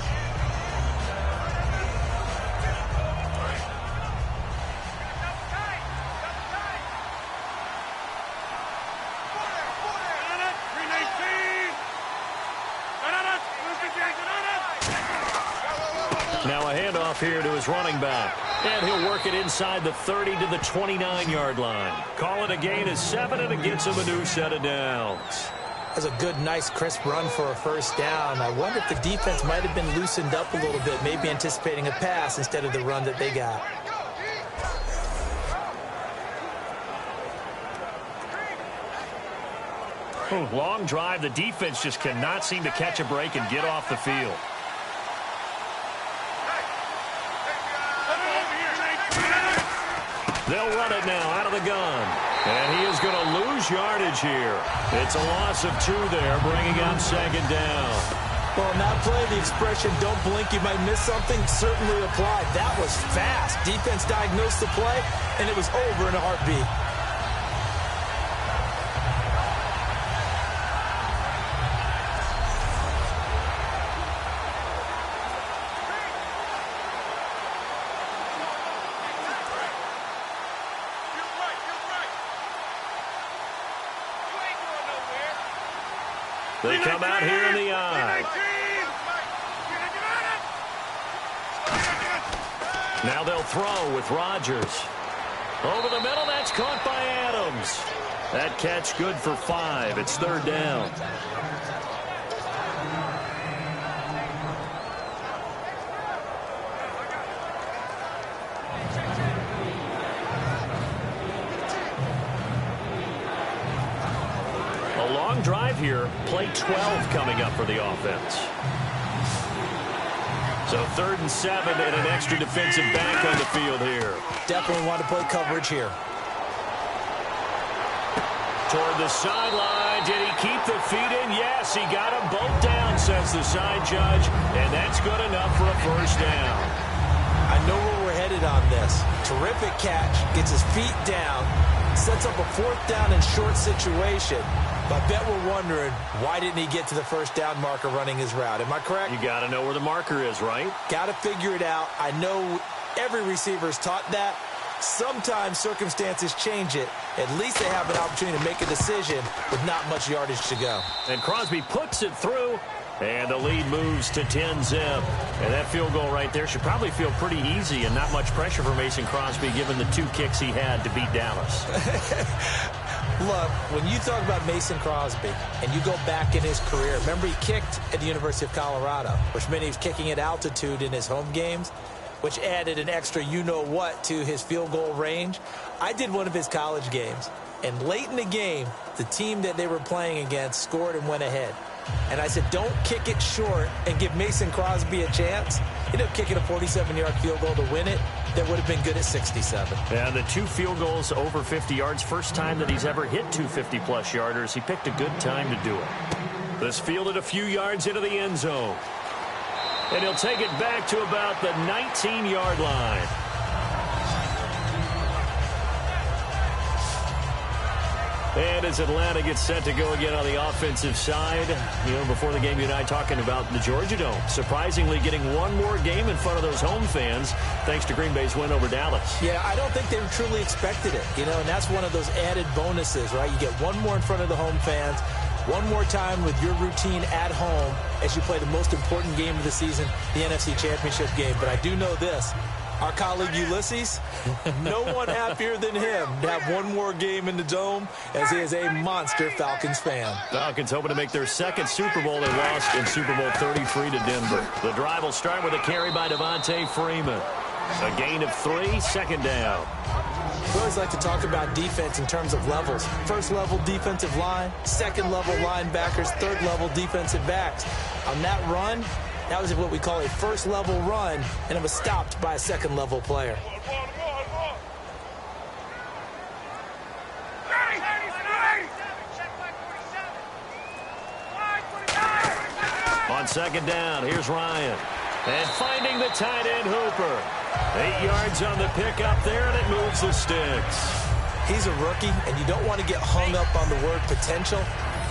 Now a handoff here to his running back. And he'll work it inside the 30 to the 29-yard line. Call it a gain of 7, and it gets him a new set of downs. That's a good, nice, crisp run for a first down. I wonder if the defense might have been loosened up a little bit, maybe anticipating a pass instead of the run that they got. Long drive. The defense just cannot seem to catch a break and get off the field. They'll run it now out of the gun. And he is going to lose yardage here. It's a loss of 2 there, bringing up second down. Well, in that play, the expression, don't blink, you might miss something, certainly applied. That was fast. Defense diagnosed the play, and it was over in a heartbeat. They come out here in the eye. Now they'll throw with Rodgers. Over the middle, that's caught by Adams. That catch good for 5. It's third down. A long drive here. Play 12 coming up for the offense. So 3rd and 7 and an extra defensive back on the field here. Definitely want to play coverage here. Toward the sideline. Did he keep the feet in? Yes, he got them both down, says the side judge. And that's good enough for a first down. I know where we're headed on this. Terrific catch. Gets his feet down. Sets up a 4th down and short situation. But I bet we're wondering, why didn't he get to the first down marker running his route? Am I correct? You got to know where the marker is, right? Got to figure it out. I know every receiver is taught that. Sometimes circumstances change it. At least they have an opportunity to make a decision with not much yardage to go. And Crosby puts it through. And the lead moves to 10-zip. And that field goal right there should probably feel pretty easy and not much pressure for Mason Crosby given the 2 kicks he had to beat Dallas. Look, when you talk about Mason Crosby and you go back in his career, remember he kicked at the University of Colorado, which meant he was kicking at altitude in his home games, which added an extra you-know-what to his field goal range. I did one of his college games, and late in the game, the team that they were playing against scored and went ahead. And I said, don't kick it short and give Mason Crosby a chance. He ended up kicking a 47-yard field goal to win it. That would have been good at 67. And the 2 field goals over 50 yards, first time that he's ever hit 2 50-plus yarders. He picked a good time to do it. This fielded a few yards into the end zone. And he'll take it back to about the 19-yard line. And as Atlanta gets set to go again on the offensive side, before the game, you and I talking about the Georgia Dome. Surprisingly getting one more game in front of those home fans, thanks to Green Bay's win over Dallas. Yeah, I don't think they truly expected it, and that's one of those added bonuses, right? You get one more in front of the home fans, one more time with your routine at home as you play the most important game of the season, the NFC Championship game. But I do know this. Our colleague Ulysses, no one happier than him to have one more game in the Dome, as he is a monster Falcons fan. Falcons hoping to make their 2nd Super Bowl. They lost in Super Bowl 33 to Denver. The drive will start with a carry by Devontae Freeman. A gain of 3, 2nd down. We always like to talk about defense in terms of levels. 1st level defensive line, 2nd level linebackers, 3rd level defensive backs. On that run, that was what we call a 1st level run, and it was stopped by a 2nd level player. On 2nd down, here's Ryan. And finding the tight end Hooper. 8 yards on the pickup there, and it moves the sticks. He's a rookie, and you don't want to get hung up on the word potential.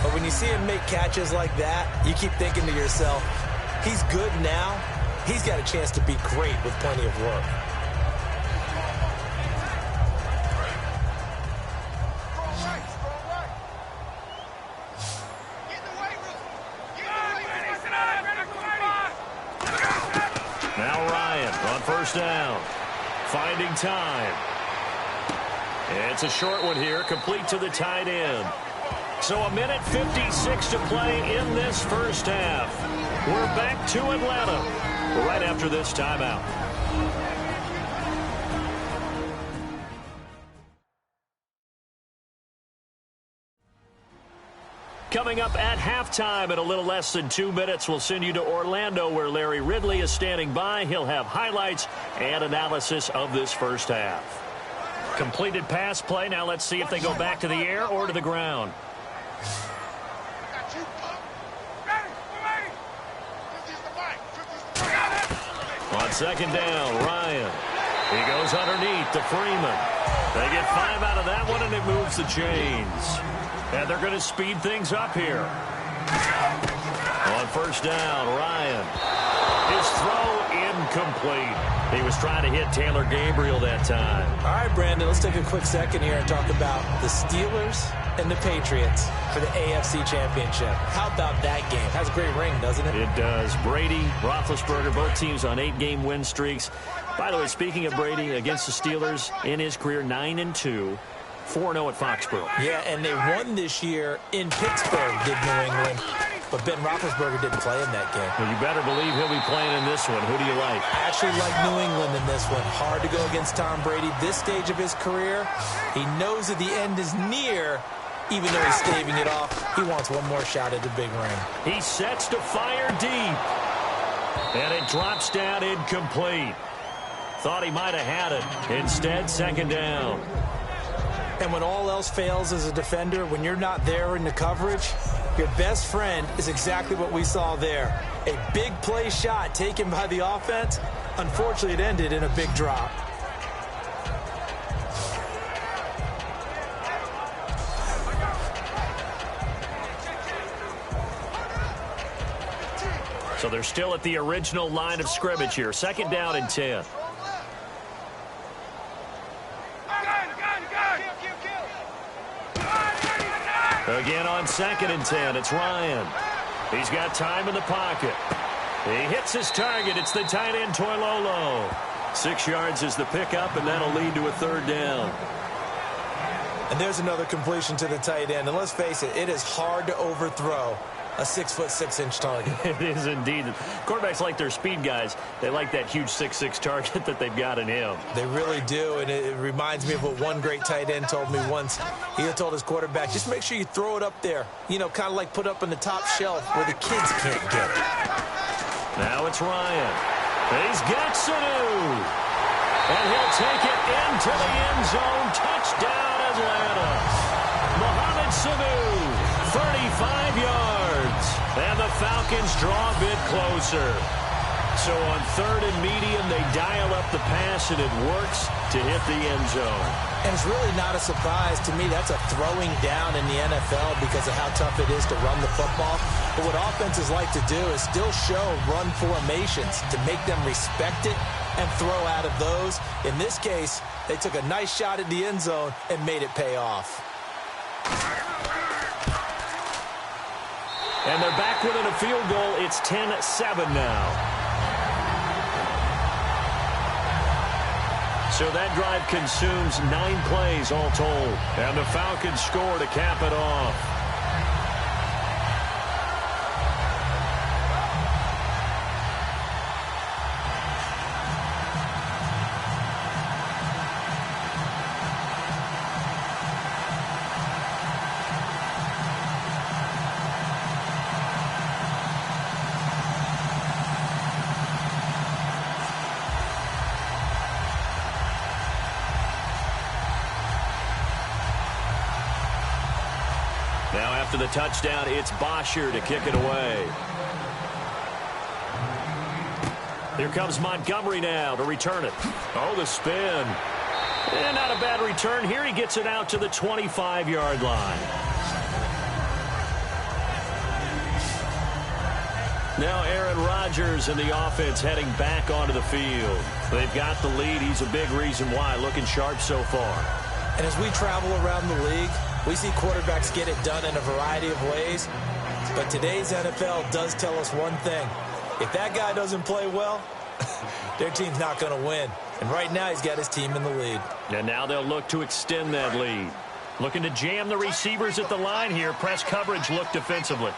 But when you see him make catches like that, you keep thinking to yourself, he's good now. He's got a chance to be great with plenty of work. Now Ryan. first down. Finding time. It's a short one here, complete to the tight end. So a minute 56 to play in this first half. We're back to Atlanta right after this timeout. Coming up at halftime in a little less than 2 minutes, we'll send you to Orlando where Larry Ridley is standing by. He'll have highlights and analysis of this first half. Completed pass play. Now let's see if they go back to the air or to the ground. On second down, Ryan. He goes underneath to Freeman. They get 5 out of that one, and it moves the chains. And they're going to speed things up here. On first down, Ryan. His throw incomplete. He was trying to hit Taylor Gabriel that time. All right, Brandon, let's take a quick second here and talk about the Steelers and the Patriots for the AFC Championship. How about that game? Has a great ring, doesn't it? It does. Brady, Roethlisberger, both teams on 8-game win streaks. By the way, speaking of Brady, against the Steelers in his career, 9-2. 4-0 at Foxborough. Yeah, and they won this year in Pittsburgh, did New England. But Ben Roethlisberger didn't play in that game. Well, you better believe he'll be playing in this one. Who do you like? I actually like New England in this one. Hard to go against Tom Brady. This stage of his career, he knows that the end is near. Even though he's staving it off, he wants one more shot at the big ring. He sets to fire deep. And it drops down incomplete. Thought he might have had it. Instead, second down. And when all else fails as a defender, when you're not there in the coverage, your best friend is exactly what we saw there. A big play shot taken by the offense. Unfortunately, it ended in a big drop. So they're still at the original line of scrimmage here. Second down and 10. Again on second and 10, it's Ryan. He's got time in the pocket. He hits his target. It's the tight end, Toilolo. 6 yards is the pickup, and that'll lead to a third down. And there's another completion to the tight end. And let's face it, it is hard to overthrow a 6'6" target. It is indeed. Quarterbacks like their speed guys. They like that huge 6'6" target that they've got in him. They really do, and it reminds me of what one great tight end told me once. He had told his quarterback, just make sure you throw it up there. You know, kind of like put up on the top shelf where the kids can't get it. Now it's Ryan. He's got Sanu. And he'll take it into the end zone. Touchdown, Atlanta. Mohamed Sanu, 35 yards. And the Falcons draw a bit closer. So on third and medium, they dial up the pass, and it works to hit the end zone. And it's really not a surprise to me. That's a throwing down in the NFL because of how tough it is to run the football. But what offenses like to do is still show run formations to make them respect it and throw out of those. In this case, they took a nice shot at the end zone and made it pay off. And they're back within a field goal. It's 10-7 now. So that drive consumes 9 plays all told. And the Falcons score to cap it off. Now after the touchdown, it's Bosher to kick it away. Here comes Montgomery now to return it. Oh, the spin. And not a bad return here. He gets it out to the 25-yard line. Now Aaron Rodgers and the offense heading back onto the field. They've got the lead. He's a big reason why. Looking sharp so far. And as we travel around the league, we see quarterbacks get it done in a variety of ways. But today's NFL does tell us one thing. If that guy doesn't play well, their team's not going to win. And right now he's got his team in the lead. And now they'll look to extend that lead. Looking to jam the receivers at the line here. Press coverage look defensively.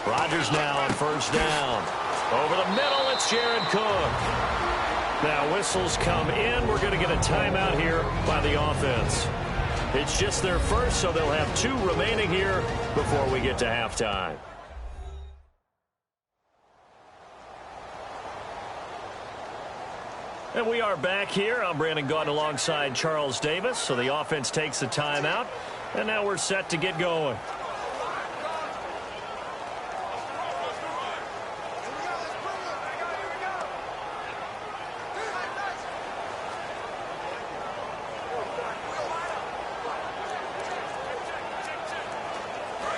Rodgers now on first down. Over the middle, it's Jared Cook. Now whistles come in. We're going to get a timeout here by the offense. It's just their first, so they'll have 2 remaining here before we get to halftime. And we are back here. I'm Brandon Gaudin alongside Charles Davis. So the offense takes a timeout. And now we're set to get going.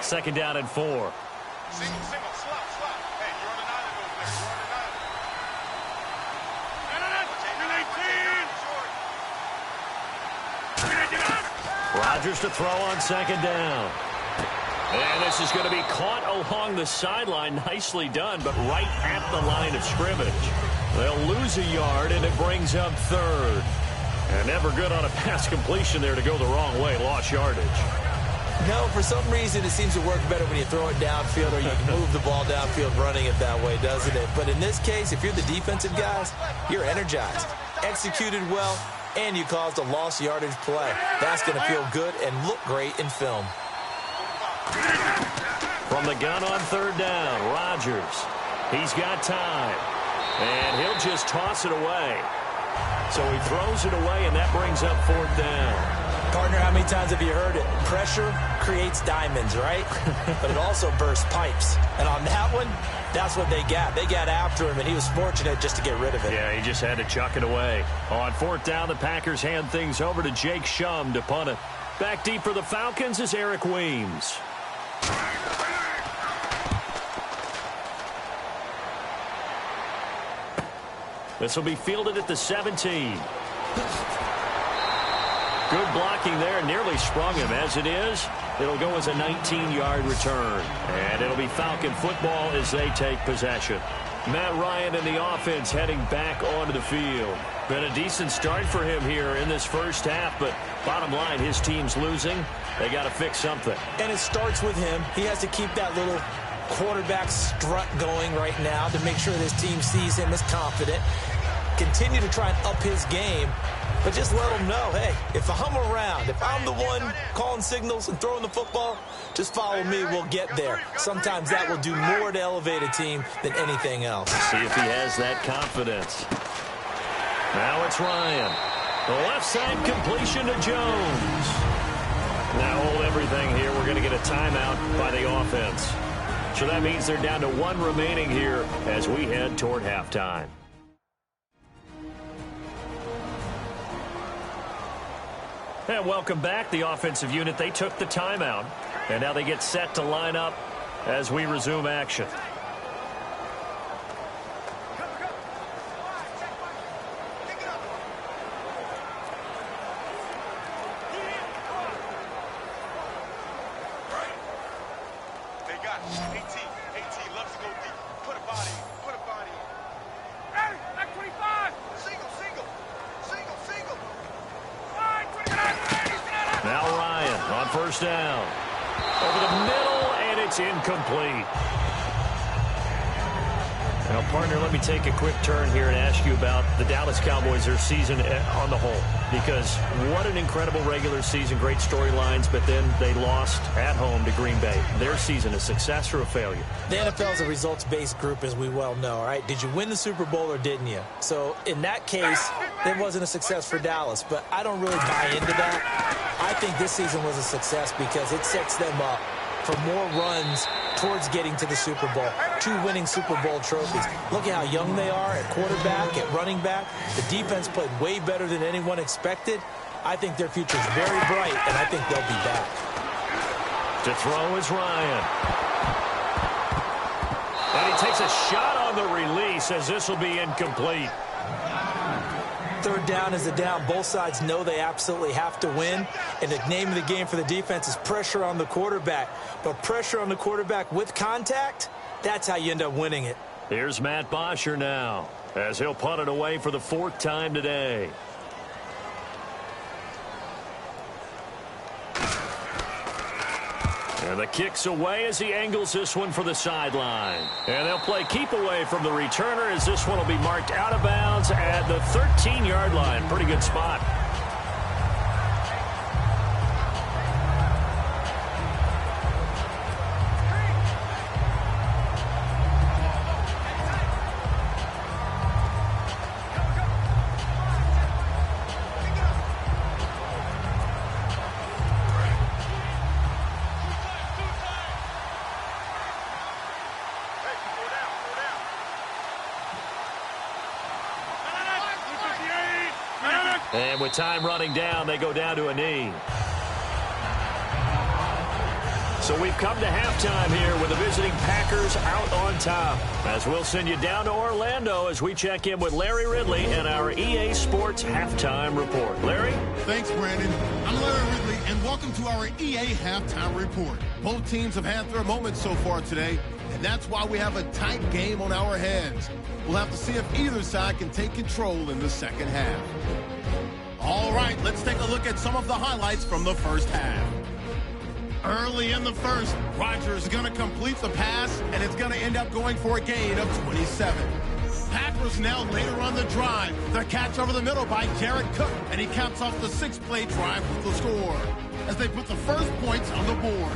Second down and 4. Single, slap. Hey, you're on an island over there. You're on an island. Rodgers to throw on second down. And this is going to be caught along the sideline. Nicely done, but right at the line of scrimmage. They'll lose a yard, and it brings up third. And never good on a pass completion there to go the wrong way. Lost yardage. No, for some reason it seems to work better when you throw it downfield or you can move the ball downfield running it that way, doesn't it? But in this case, if you're the defensive guys, you're energized, executed well, and you caused a lost yardage play. That's going to feel good and look great in film. From the gun on third down, Rodgers. He's got time. And he'll just toss it away. So he throws it away, and that brings up fourth down. Partner, how many times have you heard it? Pressure creates diamonds, right? But it also bursts pipes. And on that one, that's what they got. They got after him, and he was fortunate just to get rid of it. Yeah, he just had to chuck it away. On fourth down, the Packers hand things over to Jake Shum to punt it. Back deep for the Falcons is Eric Weems. This will be fielded at the 17. Good blocking there, nearly sprung him. As it is, it'll go as a 19-yard return. And it'll be Falcon football as they take possession. Matt Ryan and the offense heading back onto the field. Been a decent start for him here in this first half, but bottom line, his team's losing. They got to fix something. And it starts with him. He has to keep that little quarterback strut going right now to make sure this team sees him as confident. Continue to try and up his game, but just let him know, hey, if I'm around, if I'm the one calling signals and throwing the football, just follow me, we'll get there. Sometimes that will do more to elevate a team than anything else. See if he has that confidence. Now it's Ryan. The left side completion to Jones. Now hold everything here. We're going to get a timeout by the offense. So that means they're down to 1 remaining here as we head toward halftime. And welcome back. The offensive unit, they took the timeout. And now they get set to line up as we resume action. They got AT loves to go deep. Put a body. Hey, like 25. Single. Now Ryan on first down. Over the middle, and it's incomplete. Now, partner, let me take a quick turn here and ask you about the Dallas Cowboys, their season on the whole. Because what an incredible regular season, great storylines, but then they lost at home to Green Bay. Their season, a success or a failure? The NFL is a results-based group, as we well know, all right? Did you win the Super Bowl or didn't you? So, in that case, it wasn't a success for Dallas, but I don't really buy into that. I think this season was a success because it sets them up for more runs towards getting to the Super Bowl. 2 winning Super Bowl trophies. Look at how young they are at quarterback, at running back. The defense played way better than anyone expected. I think their future is very bright, and I think they'll be back. To throw is Ryan. And he takes a shot on the release as this will be incomplete. third down is the down both sides know they absolutely have to win. And the name of the game for the defense is pressure on the quarterback. But pressure on the quarterback with contact, that's how you end up winning it. Here's Matt Bosher now, as he'll punt it away for the 4th time today. And the kick's away as he angles this one for the sideline. And they'll play keep away from the returner as this one will be marked out of bounds at the 13-yard line. Pretty good spot. And with time running down, they go down to a knee. So we've come to halftime here with the visiting Packers out on top. As we'll send you down to Orlando as we check in with Larry Ridley and our EA Sports Halftime Report. Larry? Thanks, Brandon. I'm Larry Ridley, and welcome to our EA Halftime Report. Both teams have had their moments so far today, and that's why we have a tight game on our hands. We'll have to see if either side can take control in the second half. All right, let's take a look at some of the highlights from the first half. Early in the first, Rodgers is going to complete the pass, and it's going to end up going for a gain of 27. Packers now later on the drive. The catch over the middle by Jared Cook, and he caps off the 6-play drive with the score as they put the first points on the board.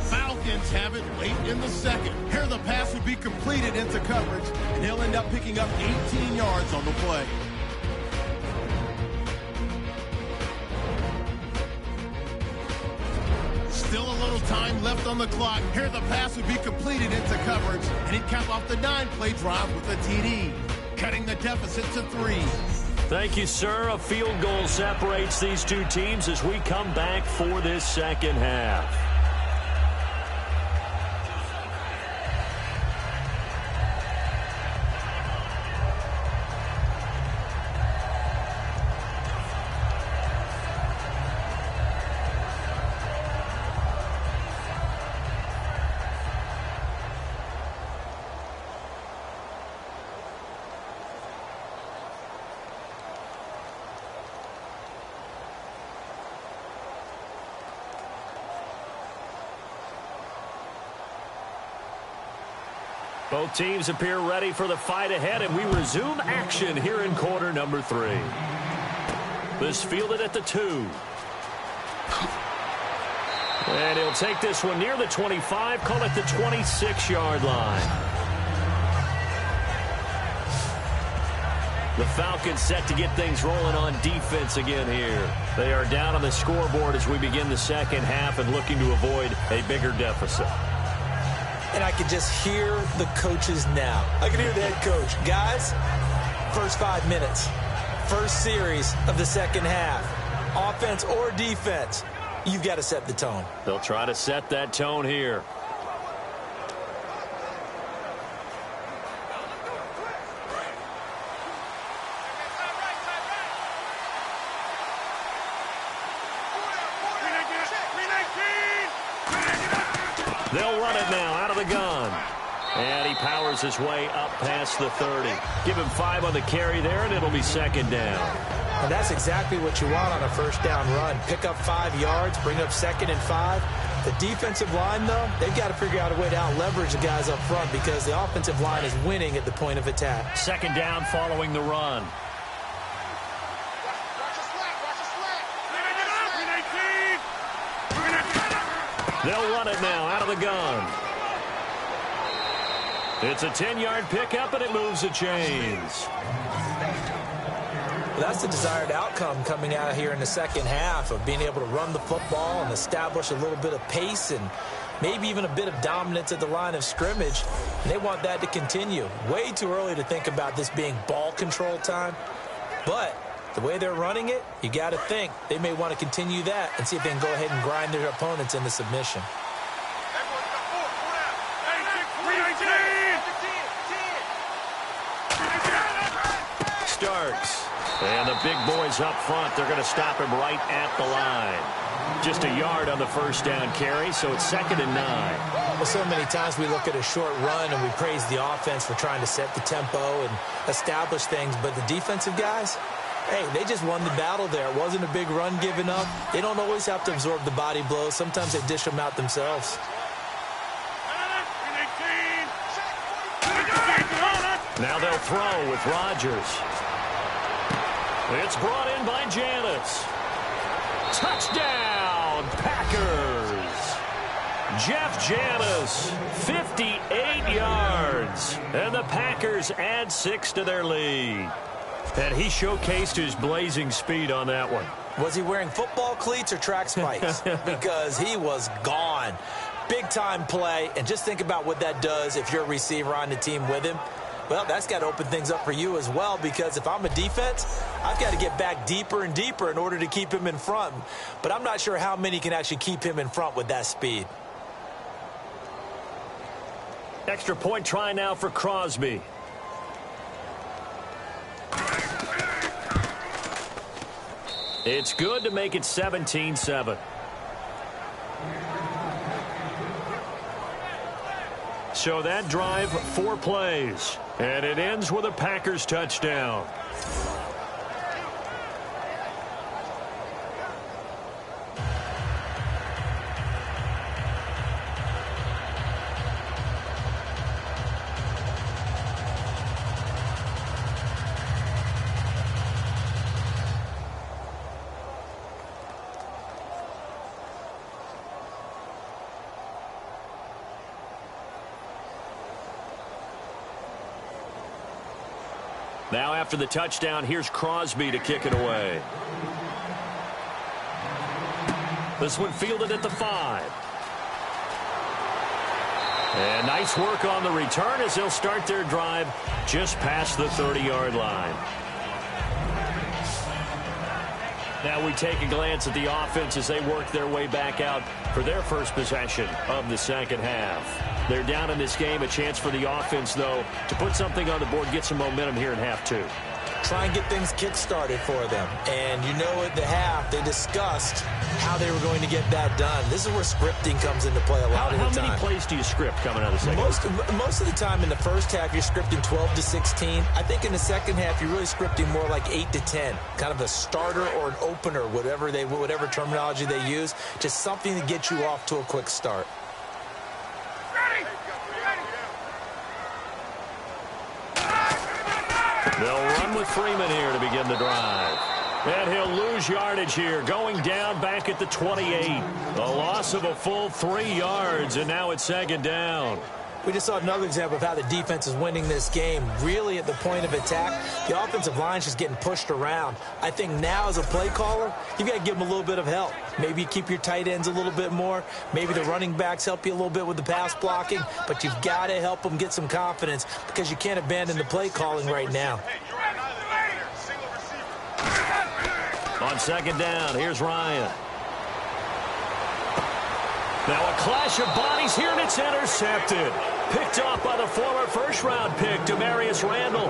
Falcons have it late in the second. Here the pass would be completed into coverage, and he'll end up picking up 18 yards on the play. Still a little time left on the clock. Here the pass would be completed into coverage, and he'd cap off the 9-play drive with a TD, cutting the deficit to 3. Thank you, sir. A field goal separates these two teams as we come back for this second half. Both teams appear ready for the fight ahead, and we resume action here in quarter number 3. This fielded at the 2. And he'll take this one near the 25, call it the 26-yard line. The Falcons set to get things rolling on defense again here. They are down on the scoreboard as we begin the second half and looking to avoid a bigger deficit. And I can just hear the coaches now. I can hear the head coach. Guys, first 5 minutes, first series of the second half, offense or defense, you've got to set the tone. They'll try to set that tone here. They'll run it now out of the gun. And he powers his way up past the 30. Give him 5 on the carry there, and it'll be second down. And that's exactly what you want on a first down run. Pick up 5 yards, bring up 2nd and 5. The defensive line, though, they've got to figure out a way to out-leverage the guys up front because the offensive line is winning at the point of attack. Second down following the run. They'll run it now out of the gun. It's a 10-yard pickup, and it moves the chains. Well, that's the desired outcome coming out here in the second half of being able to run the football and establish a little bit of pace and maybe even a bit of dominance at the line of scrimmage. And they want that to continue. Way too early to think about this being ball control time. But the way they're running it, you got to think they may want to continue that and see if they can go ahead and grind their opponents into submission. starts. And the big boys up front, they're going to stop him right at the line. Just a yard on the first down carry, so it's 2nd and 9. Well, so many times we look at a short run and we praise the offense for trying to set the tempo and establish things, but the defensive guys, hey, they just won the battle there. It wasn't a big run given up. They don't always have to absorb the body blows. Sometimes they dish them out themselves. Now they'll throw with Rodgers. It's brought in by Janis. Touchdown, Packers. Jeff Janis, 58 yards. And the Packers add 6 to their lead. And he showcased his blazing speed on that one. Was he wearing football cleats or track spikes? Because he was gone. Big-time play. And just think about what that does if you're a receiver on the team with him. Well, that's got to open things up for you as well, because if I'm a defense, I've got to get back deeper and deeper in order to keep him in front. But I'm not sure how many can actually keep him in front with that speed. Extra point try now for Crosby. It's good to make it 17-7. So that drive, 4 plays. And it ends with a Packers touchdown. Now after the touchdown, here's Crosby to kick it away. This one fielded at the 5. And nice work on the return as they'll start their drive just past the 30-yard line. Now we take a glance at the offense as they work their way back out for their first possession of the second half. They're down in this game. A chance for the offense, though, to put something on the board, get some momentum here in half 2. Try and get things kick-started for them. And you know at the half, they discussed how they were going to get that done. This is where scripting comes into play a lot of the time. How many plays do you script coming out of the second half? Most of the time in the first half, you're scripting 12 to 16. I think in the second half, you're really scripting more like 8 to 10. Kind of a starter or an opener, whatever terminology they use. Just something to get you off to a quick start. They'll run with Freeman here to begin the drive. And he'll lose yardage here, going down back at the 28. A loss of a full 3 yards, and now it's 2nd down. We just saw another example of how the defense is winning this game. Really at the point of attack, the offensive line's just getting pushed around. I think now as a play caller, you've got to give them a little bit of help. Maybe you keep your tight ends a little bit more. Maybe the running backs help you a little bit with the pass blocking. But you've got to help them get some confidence because you can't abandon the play calling right now. On 2nd down, here's Ryan. Now a clash of bodies here, and it's intercepted. Picked off by the former first-round pick, Demarius Randall.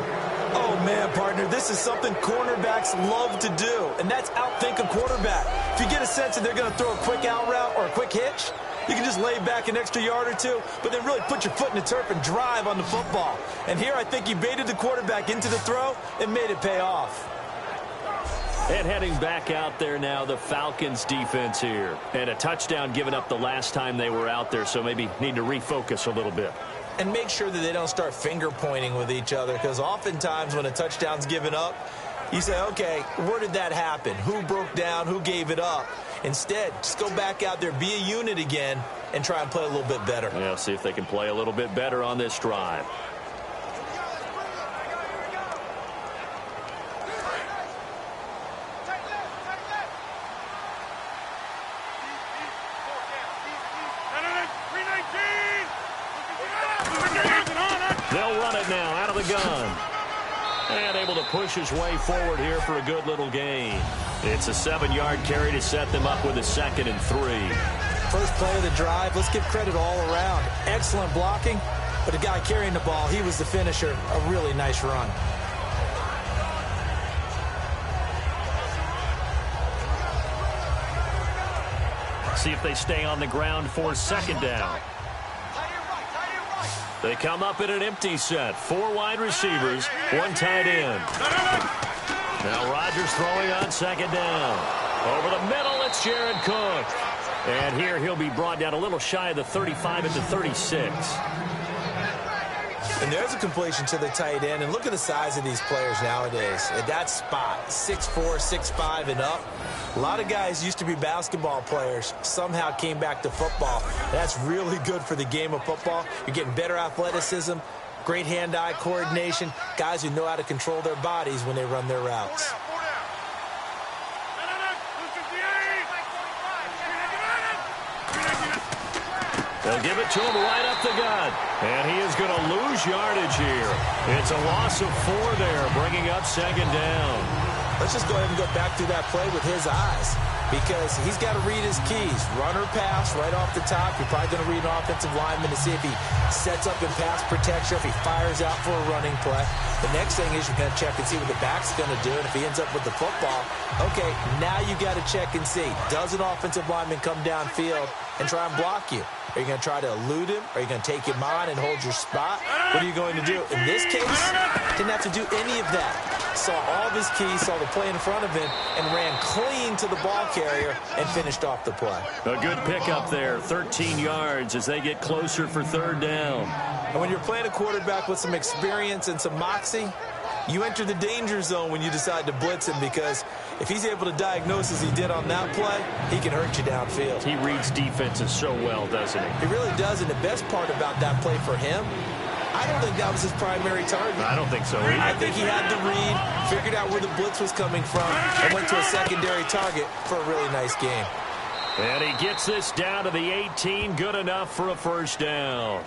Oh, man, partner, this is something cornerbacks love to do, and that's outthink a quarterback. If you get a sense that they're going to throw a quick out route or a quick hitch, you can just lay back an extra yard or 2, but then really put your foot in the turf and drive on the football. And here I think he baited the quarterback into the throw and made it pay off. And heading back out there now, the Falcons defense here. And a touchdown given up the last time they were out there, so maybe need to refocus a little bit. And make sure that they don't start finger pointing with each other, because oftentimes when a touchdown's given up, you say, okay, where did that happen? Who broke down? Who gave it up? Instead, just go back out there, be a unit again, and try and play a little bit better. Yeah, see if they can play a little bit better on this drive. They'll run it now out of the gun. And able to push his way forward here for a good little gain. It's a 7-yard carry to set them up with a 2nd and 3. First play of the drive, let's give credit all around. Excellent blocking, but the guy carrying the ball, he was the finisher. A really nice run. See if they stay on the ground for second down. They come up in an empty set. 4 wide receivers, 1 tight end. Now Rodgers throwing on second down. Over the middle, it's Jared Cook. And here he'll be brought down a little shy of the 35 at the 36. And there's a completion to the tight end. And look at the size of these players nowadays. At that spot, 6'4", 6'5", and up. A lot of guys used to be basketball players, somehow came back to football. That's really good for the game of football. You're getting better athleticism, great hand-eye coordination, guys who know how to control their bodies when they run their routes. They'll give it to him right up the gut. And he is going to lose yardage here. It's a loss of 4 there, bringing up second down. Let's just go ahead and go back through that play with his eyes, because he's got to read his keys. Run or pass right off the top. You're probably going to read an offensive lineman to see if he sets up in pass protection, if he fires out for a running play. The next thing is you're going to check and see what the back's going to do, and if he ends up with the football, okay, now you got to check and see. Does an offensive lineman come downfield and try and block you? Are you going to try to elude him? Are you going to take him on and hold your spot? What are you going to do? In this case, didn't have to do any of that. Saw all of his keys, saw the play in front of him, and ran clean to the ball carrier and finished off the play. A good pickup there, 13 yards as they get closer for third down. And when you're playing a quarterback with some experience and some moxie, you enter the danger zone when you decide to blitz him, because if he's able to diagnose as he did on that play, he can hurt you downfield. He reads defenses so well, doesn't he? He really does, and the best part about that play for him, I don't think that was his primary target. I don't think so either. I think he had the read, figured out where the blitz was coming from, and went to a secondary target for a really nice game. And he gets this down to the 18, good enough for a first down.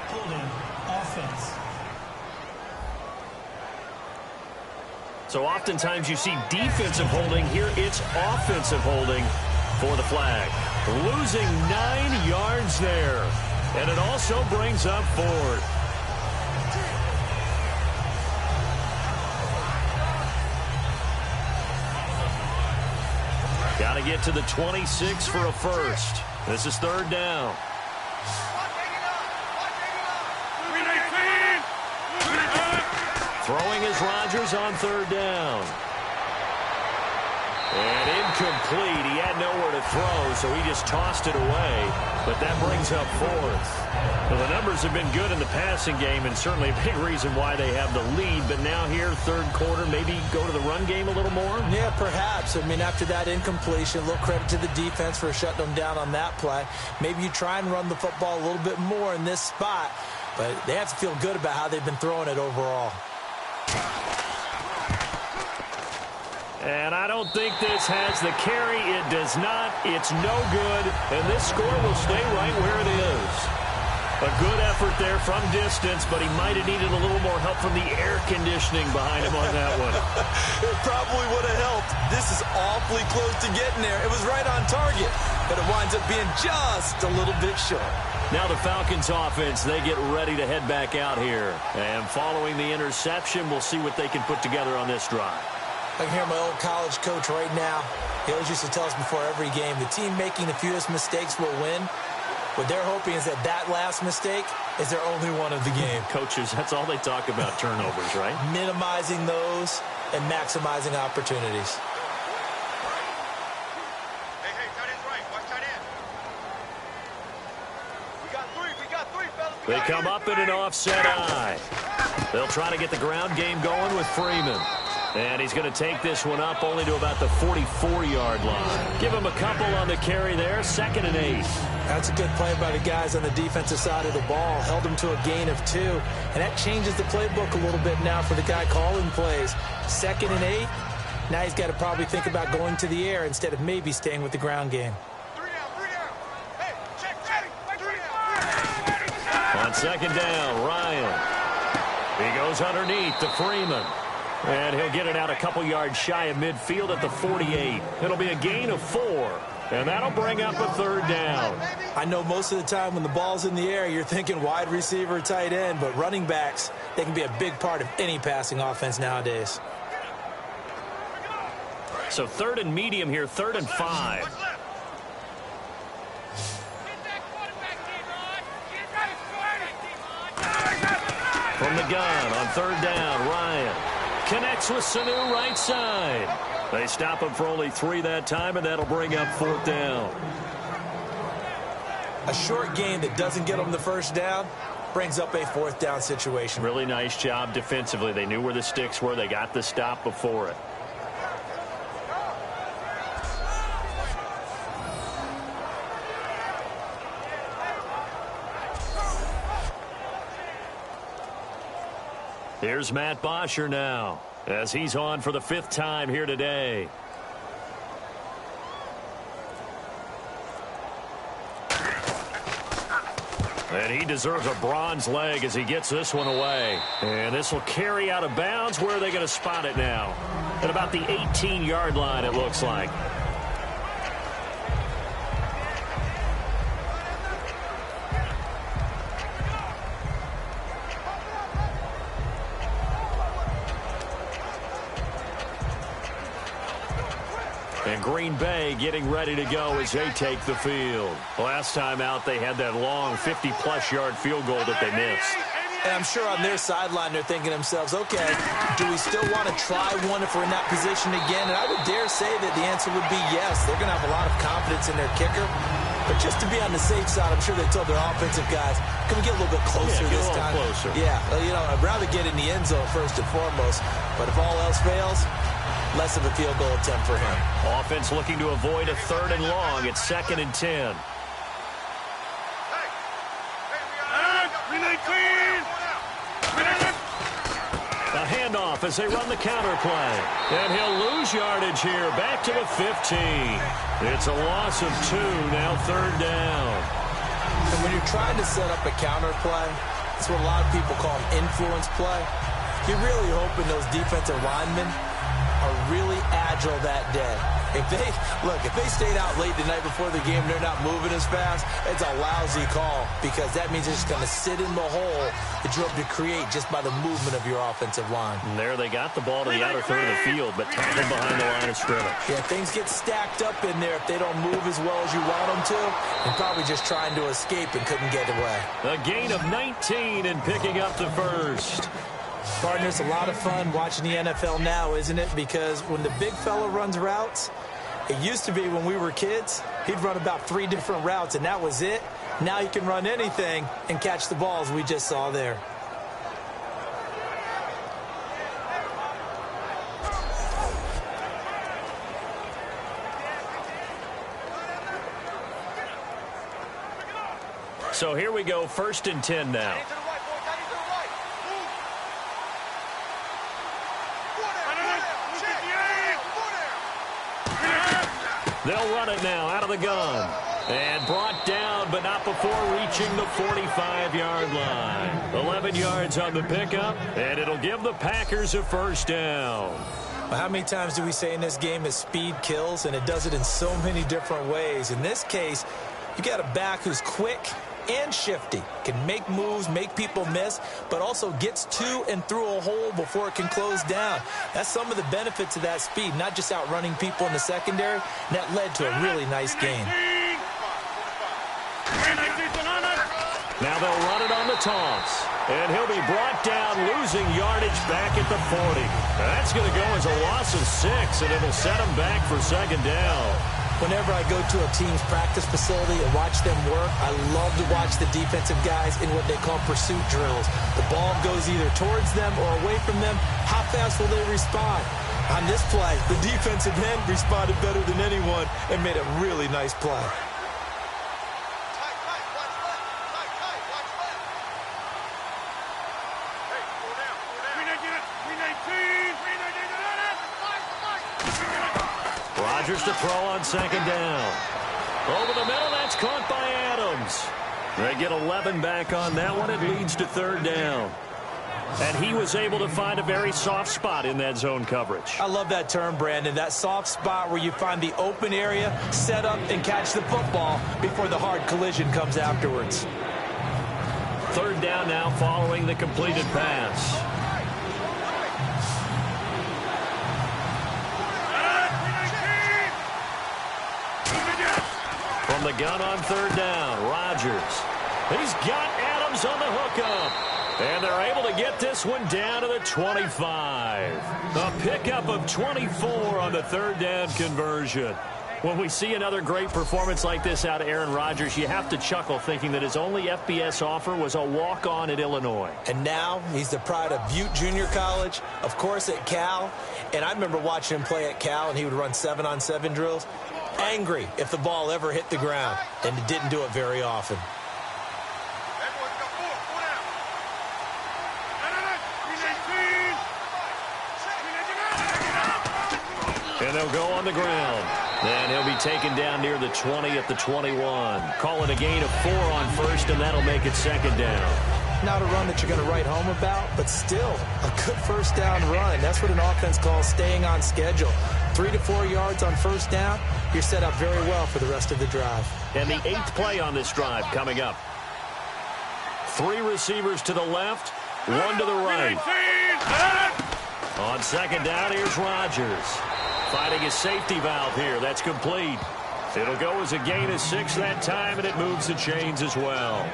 Holding offense. So oftentimes you see defensive holding. Here it's offensive holding for the flag. Losing 9 yards there. And it also brings up 4th. Got to get to the 26 for a first. This is third down. Throwing is Rodgers on third down. And incomplete. He had nowhere to throw, so he just tossed it away. But that brings up 4th. Well, the numbers have been good in the passing game, and certainly a big reason why they have the lead. But now here, third quarter, maybe go to the run game a little more? Yeah, perhaps. I mean, after that incompletion, a little credit to the defense for shutting them down on that play. Maybe you try and run the football a little bit more in this spot. But they have to feel good about how they've been throwing it overall. And I don't think this has the carry. It does not. It's no good. And this score will stay right where it is. A good effort there from distance, but he might have needed a little more help from the air conditioning behind him on that one. It probably would have helped. This is awfully close to getting there. It was right on target, but it winds up being just a little bit short. Now the Falcons offense, they get ready to head back out here. And following the interception, we'll see what they can put together on this drive. I can hear my old college coach right now. He always used to tell us before every game, the team making the fewest mistakes will win. What they're hoping is that that last mistake is their only one of the game. Coaches, that's all they talk about, turnovers, right? Minimizing those and maximizing opportunities. Hey, tight end's right. Watch tight end. We got three, fellas. They come up in an offset eye. They'll try to get the ground game going with Freeman. And he's going to take this one up only to about the 44-yard line. Give him a couple on the carry there, 2nd and 8. That's a good play by the guys on the defensive side of the ball. Held him to a gain of 2. And that changes the playbook a little bit now for the guy calling plays. 2nd and 8. Now he's got to probably think about going to the air instead of maybe staying with the ground game. 3 down. Hey, check, ready. 3 down. On 2nd down, Ryan. He goes underneath to Freeman. And he'll get it out a couple yards shy of midfield at the 48. It'll be a gain of 4. And that'll bring up a 3rd down. I know most of the time when the ball's in the air, you're thinking wide receiver, tight end. But running backs, they can be a big part of any passing offense nowadays. So 3rd and medium here, 3rd and 5. From the gun on 3rd down, Ryan connects with Sanu right side. They stop him for only 3 that time, and that'll bring up 4th down. A short game that doesn't get them the first down brings up a 4th down situation. Really nice job defensively. They knew where the sticks were. They got the stop before it. Here's Matt Bosher now, as he's on for the 5th time here today. And he deserves a bronze leg as he gets this one away. And this will carry out of bounds. Where are they going to spot it now? At about the 18-yard line, it looks like. And Green Bay getting ready to go as they take the field. Last time out, they had that long 50-plus yard field goal that they missed. And I'm sure on their sideline, they're thinking to themselves, okay, do we still want to try one if we're in that position again? And I would dare say that the answer would be yes. They're going to have a lot of confidence in their kicker. But just to be on the safe side, I'm sure they told their offensive guys, can we get a little bit closer this time? Closer. Yeah, well, you know, I'd rather get in the end zone first and foremost. But if all else fails, less of a field goal attempt for him. Offense looking to avoid a 3rd and long. It's 2nd and 10. A handoff as they run the counter play. And he'll lose yardage here. Back to the 15. It's a loss of 2. Now 3rd down. And when you're trying to set up a counter play, it's what a lot of people call an influence play. You're really hoping those defensive linemen are really agile that day. If they stayed out late the night before the game, they're not moving as fast, it's a lousy call because that means they're just going to sit in the hole that you hope to create just by the movement of your offensive line. And there they got the ball to the outer third of the field, but tackled behind the line of scrimmage. Yeah, things get stacked up in there if they don't move as well as you want them to. And probably just trying to escape and couldn't get away. A gain of 19 and picking up the first. Partner, it's a lot of fun watching the NFL now, isn't it? Because when the big fella runs routes, it used to be when we were kids, he'd run about 3 different routes, and that was it. Now he can run anything and catch the balls we just saw there. So here we go, 1st and 10 now. They'll run it now out of the gun. And brought down, but not before reaching the 45-yard line. 11 yards on the pickup, and it'll give the Packers a 1st down. Well, how many times do we say in this game that speed kills, and it does it in so many different ways? In this case, you got a back who's quick and shifty, can make moves, make people miss, but also gets to and through a hole before it can close down. That's some of the benefits of that speed, not just outrunning people in the secondary, and that led to a really nice game. Now they'll run it on the toss, and he'll be brought down, losing yardage back at the 40. That's going to go as a loss of 6, and it'll set him back for 2nd down. Whenever I go to a team's practice facility and watch them work, I love to watch the defensive guys in what they call pursuit drills. The ball goes either towards them or away from them. How fast will they respond? On this play, the defensive end responded better than anyone and made a really nice play. Rodgers to throw on 2nd down. Over the middle, that's caught by Adams. They get 11 back on that one. It leads to 3rd down. And he was able to find a very soft spot in that zone coverage. I love that term, Brandon. That soft spot where you find the open area, set up, and catch the football before the hard collision comes afterwards. 3rd down now following the completed pass. From the gun on third down, Rodgers. He's got Adams on the hookup. And they're able to get this one down to the 25. A pickup of 24 on the third down conversion. When we see another great performance like this out of Aaron Rodgers, you have to chuckle thinking that his only FBS offer was a walk-on at Illinois. And now he's the pride of Butte Junior College, of course at Cal. And I remember watching him play at Cal, and he would run 7-on-7 drills. Angry if the ball ever hit the ground, and he didn't do it very often. And they'll go on the ground. And he'll be taken down near the 20 at the 21. Call it a gain of 4 on first, and that'll make it second down. Not a run that you're going to write home about, but still a good first down run. That's what an offense calls staying on schedule. 3 to 4 yards on first down, you're set up very well for the rest of the drive. And the 8th play on this drive coming up. 3 receivers to the left, 1 to the right. On second down, here's Rodgers. Finding a safety valve here. That's complete. It'll go as a gain of 6 that time, and it moves the chains as well.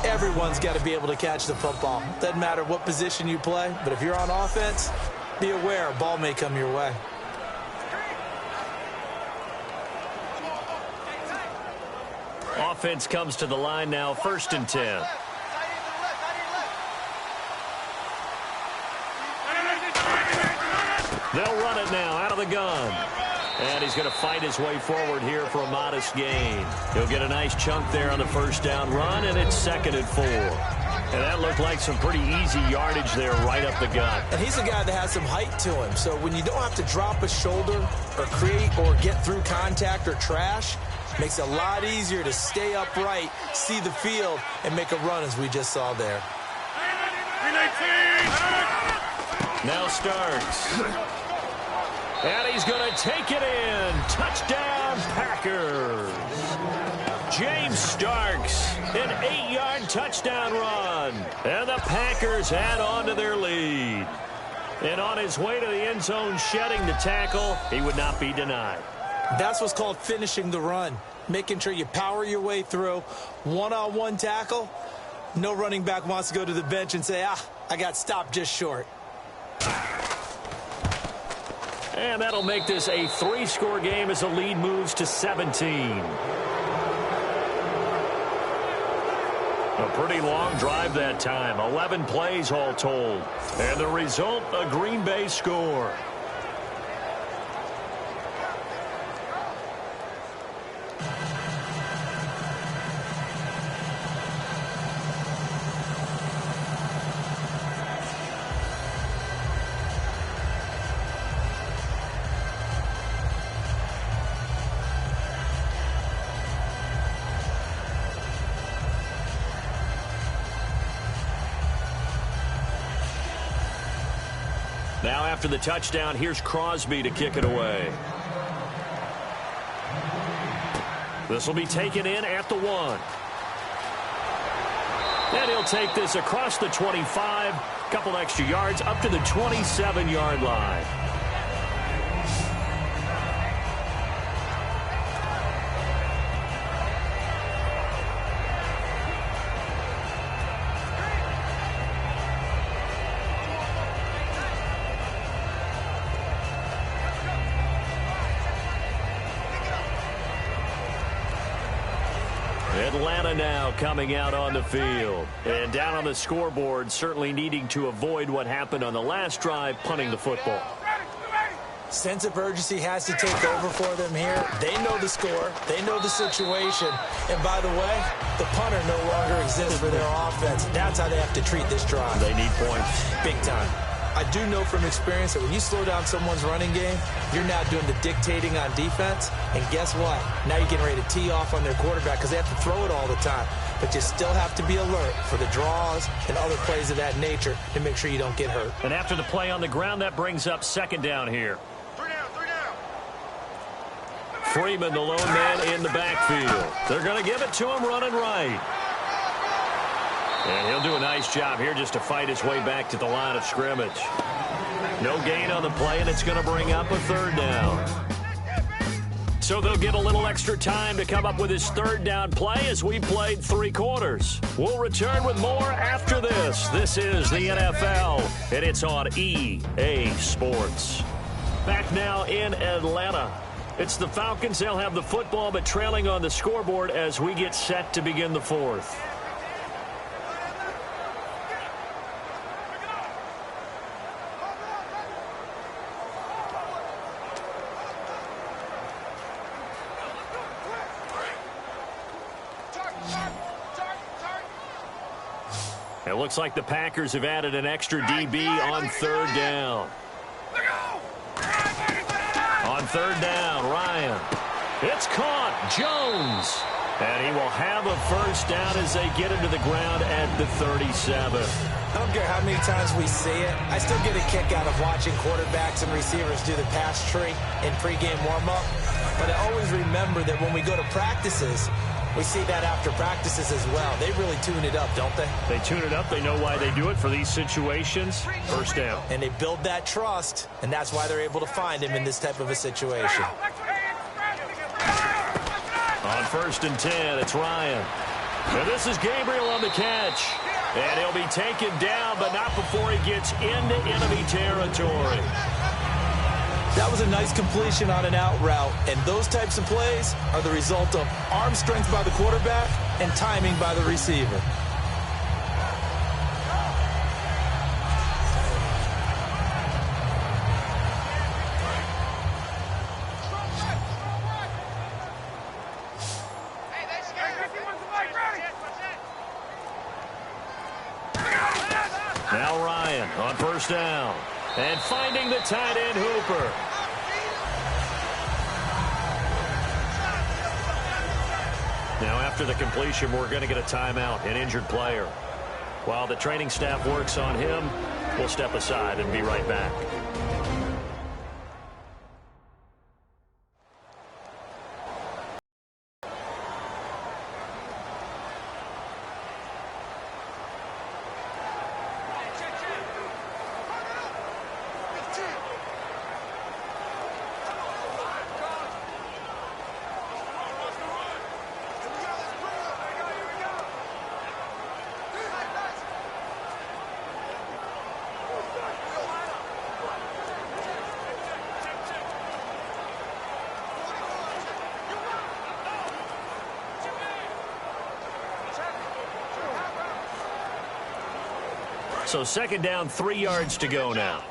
Everyone's got to be able to catch the football. Doesn't matter what position you play, but if you're on offense, be aware a ball may come your way. Offense comes to the line now, 1st and 10. They'll run it now out of the gun. And he's going to fight his way forward here for a modest gain. He'll get a nice chunk there on the first down run, and it's 2nd and 4. And that looked like some pretty easy yardage there right up the gut. And he's a guy that has some height to him. So when you don't have to drop a shoulder or create or get through contact or trash, makes it a lot easier to stay upright, see the field, and make a run as we just saw there. Now Starks. And he's going to take it in. Touchdown, Packers. James Starks, an 8-yard touchdown run. And the Packers add on to their lead. And on his way to the end zone, shedding the tackle, he would not be denied. That's what's called finishing the run. Making sure you power your way through. One-on-one tackle. No running back wants to go to the bench and say, I got stopped just short. And that'll make this a 3-score game as the lead moves to 17. A pretty long drive that time. 11 plays all told. And the result, a Green Bay score. Now after the touchdown, here's Crosby to kick it away. This will be taken in at the 1. And he'll take this across the 25, couple extra yards up to the 27-yard line. Atlanta now coming out on the field. And down on the scoreboard, certainly needing to avoid what happened on the last drive, punting the football. Sense of urgency has to take over for them here. They know the score. They know the situation. And by the way, the punter no longer exists for their offense. That's how they have to treat this drive. They need points. Big time. I do know from experience that when you slow down someone's running game, you're now doing the dictating on defense. And guess what? Now you're getting ready to tee off on their quarterback because they have to throw it all the time. But you still have to be alert for the draws and other plays of that nature to make sure you don't get hurt. And after the play on the ground, that brings up 2nd down here. 3 down. Freeman, the lone man in the backfield. They're going to give it to him running right. And he'll do a nice job here just to fight his way back to the line of scrimmage. No gain on the play, and it's going to bring up a 3rd down. So they'll get a little extra time to come up with his third down play as we played 3 quarters. We'll return with more after this. This is the NFL, and it's on EA Sports. Back now in Atlanta. It's the Falcons. They'll have the football, but trailing on the scoreboard as we get set to begin the 4th. It looks like the Packers have added an extra DB on 3rd down. On 3rd down, Ryan. It's caught. Jones. And he will have a first down as they get into the ground at the 37. I don't care how many times we see it. I still get a kick out of watching quarterbacks and receivers do the pass tree in pregame warm-up. But I always remember that when we go to practices, we see that after practices as well. They really tune it up, don't they? They tune it up. They know why they do it for these situations. First down. And they build that trust, and that's why they're able to find him in this type of a situation. On 1st and 10, it's Ryan. And this is Gabriel on the catch. And he'll be taken down, but not before he gets into enemy territory. That was a nice completion on an out route, and those types of plays are the result of arm strength by the quarterback and timing by the receiver. Now Ryan on 1st down. And finding the tight end, Hooper. Now after the completion, we're going to get a timeout, an injured player. While the training staff works on him, we'll step aside and be right back. So 2nd down, 3 yards to go now.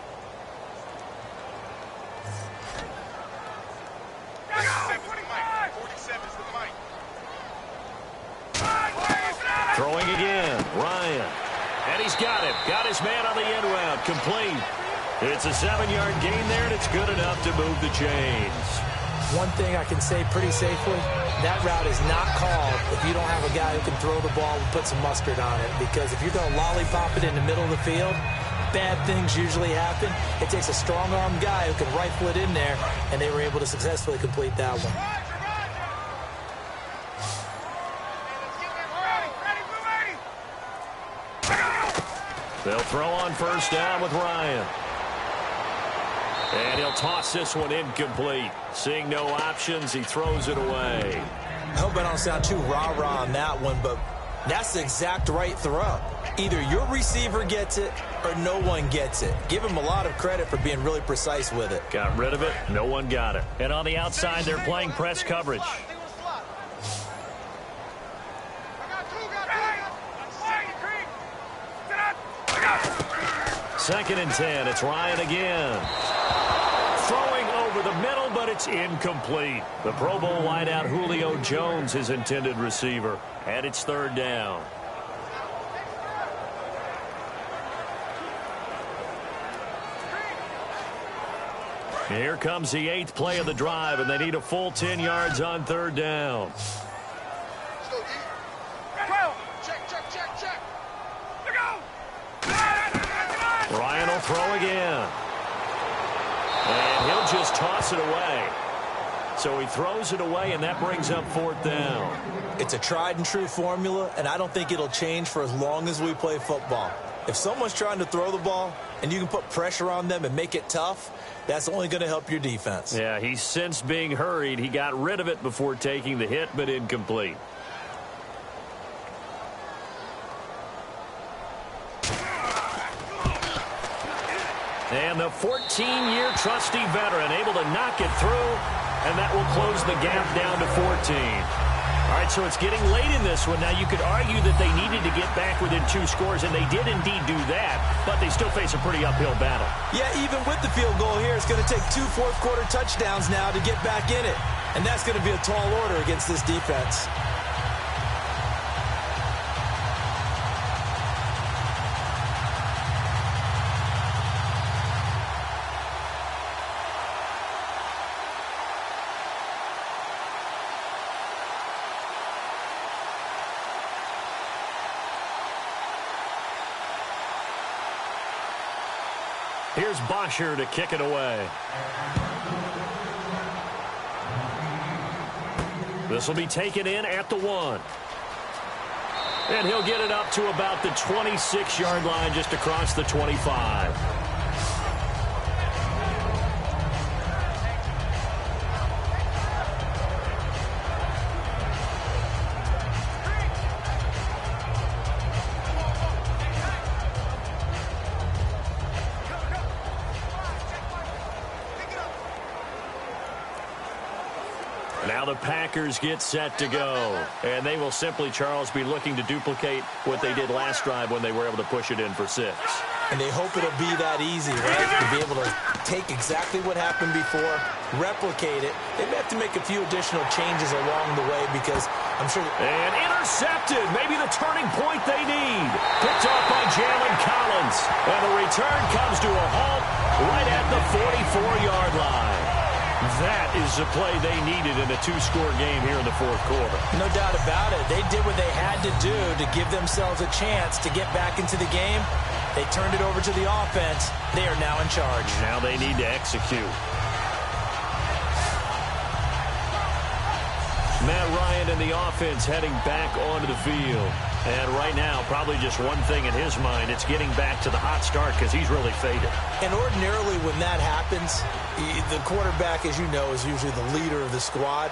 Throwing again, Ryan. And he's got him. Got his man on the end route. Complete. It's a 7-yard gain there, and it's good enough to move the chains. One thing I can say pretty safely, that route is not called if you don't have a guy who can throw the ball and put some mustard on it. Because if you're going to lollipop it in the middle of the field, bad things usually happen. It takes a strong-arm guy who can rifle it in there, and they were able to successfully complete that one. They'll throw on 1st down with Ryan. And he'll toss this one incomplete. Seeing no options, he throws it away. I hope I don't sound too rah-rah on that one, but that's the exact right throw. Either your receiver gets it or no one gets it. Give him a lot of credit for being really precise with it. Got rid of it. No one got it. And on the outside, they're playing press coverage. Second and 10. It's Ryan again. Throwing over the middle, but it's incomplete. The Pro Bowl wideout Julio Jones, his intended receiver. And it's 3rd down. Here comes the 8th play of the drive, and they need a full 10 yards on 3rd down. Ryan will throw again. And he'll just toss it away. So he throws it away, and that brings up 4th down. It's a tried-and-true formula, and I don't think it'll change for as long as we play football. If someone's trying to throw the ball and you can put pressure on them and make it tough, that's only going to help your defense. Yeah, he's since being hurried. He got rid of it before taking the hit, but incomplete. And the 14-year trusty veteran able to knock it through, and that will close the gap down to 14. All right, so it's getting late in this one. Now, you could argue that they needed to get back within 2 scores, and they did indeed do that, but they still face a pretty uphill battle. Yeah, even with the field goal here, it's going to take 2 fourth-quarter touchdowns now to get back in it, and that's going to be a tall order against this defense. Here's Bosher to kick it away. This will be taken in at the 1. And he'll get it up to about the 26-yard line, just across the 25. Now the Packers get set to go. And they will simply, Charles, be looking to duplicate what they did last drive when they were able to push it in for 6. And they hope it'll be that easy, right? To be able to take exactly what happened before, replicate it. They may have to make a few additional changes along the way because I'm sure... And intercepted. Maybe the turning point they need. Picked off by Jalen Collins. And the return comes to a halt right at the 44-yard line. That is the play they needed in a 2-score game here in the 4th quarter. No doubt about it. They did what they had to do to give themselves a chance to get back into the game. They turned it over to the offense. They are now in charge. Now they need to execute. Matt Ryan and the offense heading back onto the field. And right now, probably just one thing in his mind, it's getting back to the hot start because he's really faded. And ordinarily when that happens, the quarterback, as you know, is usually the leader of the squad.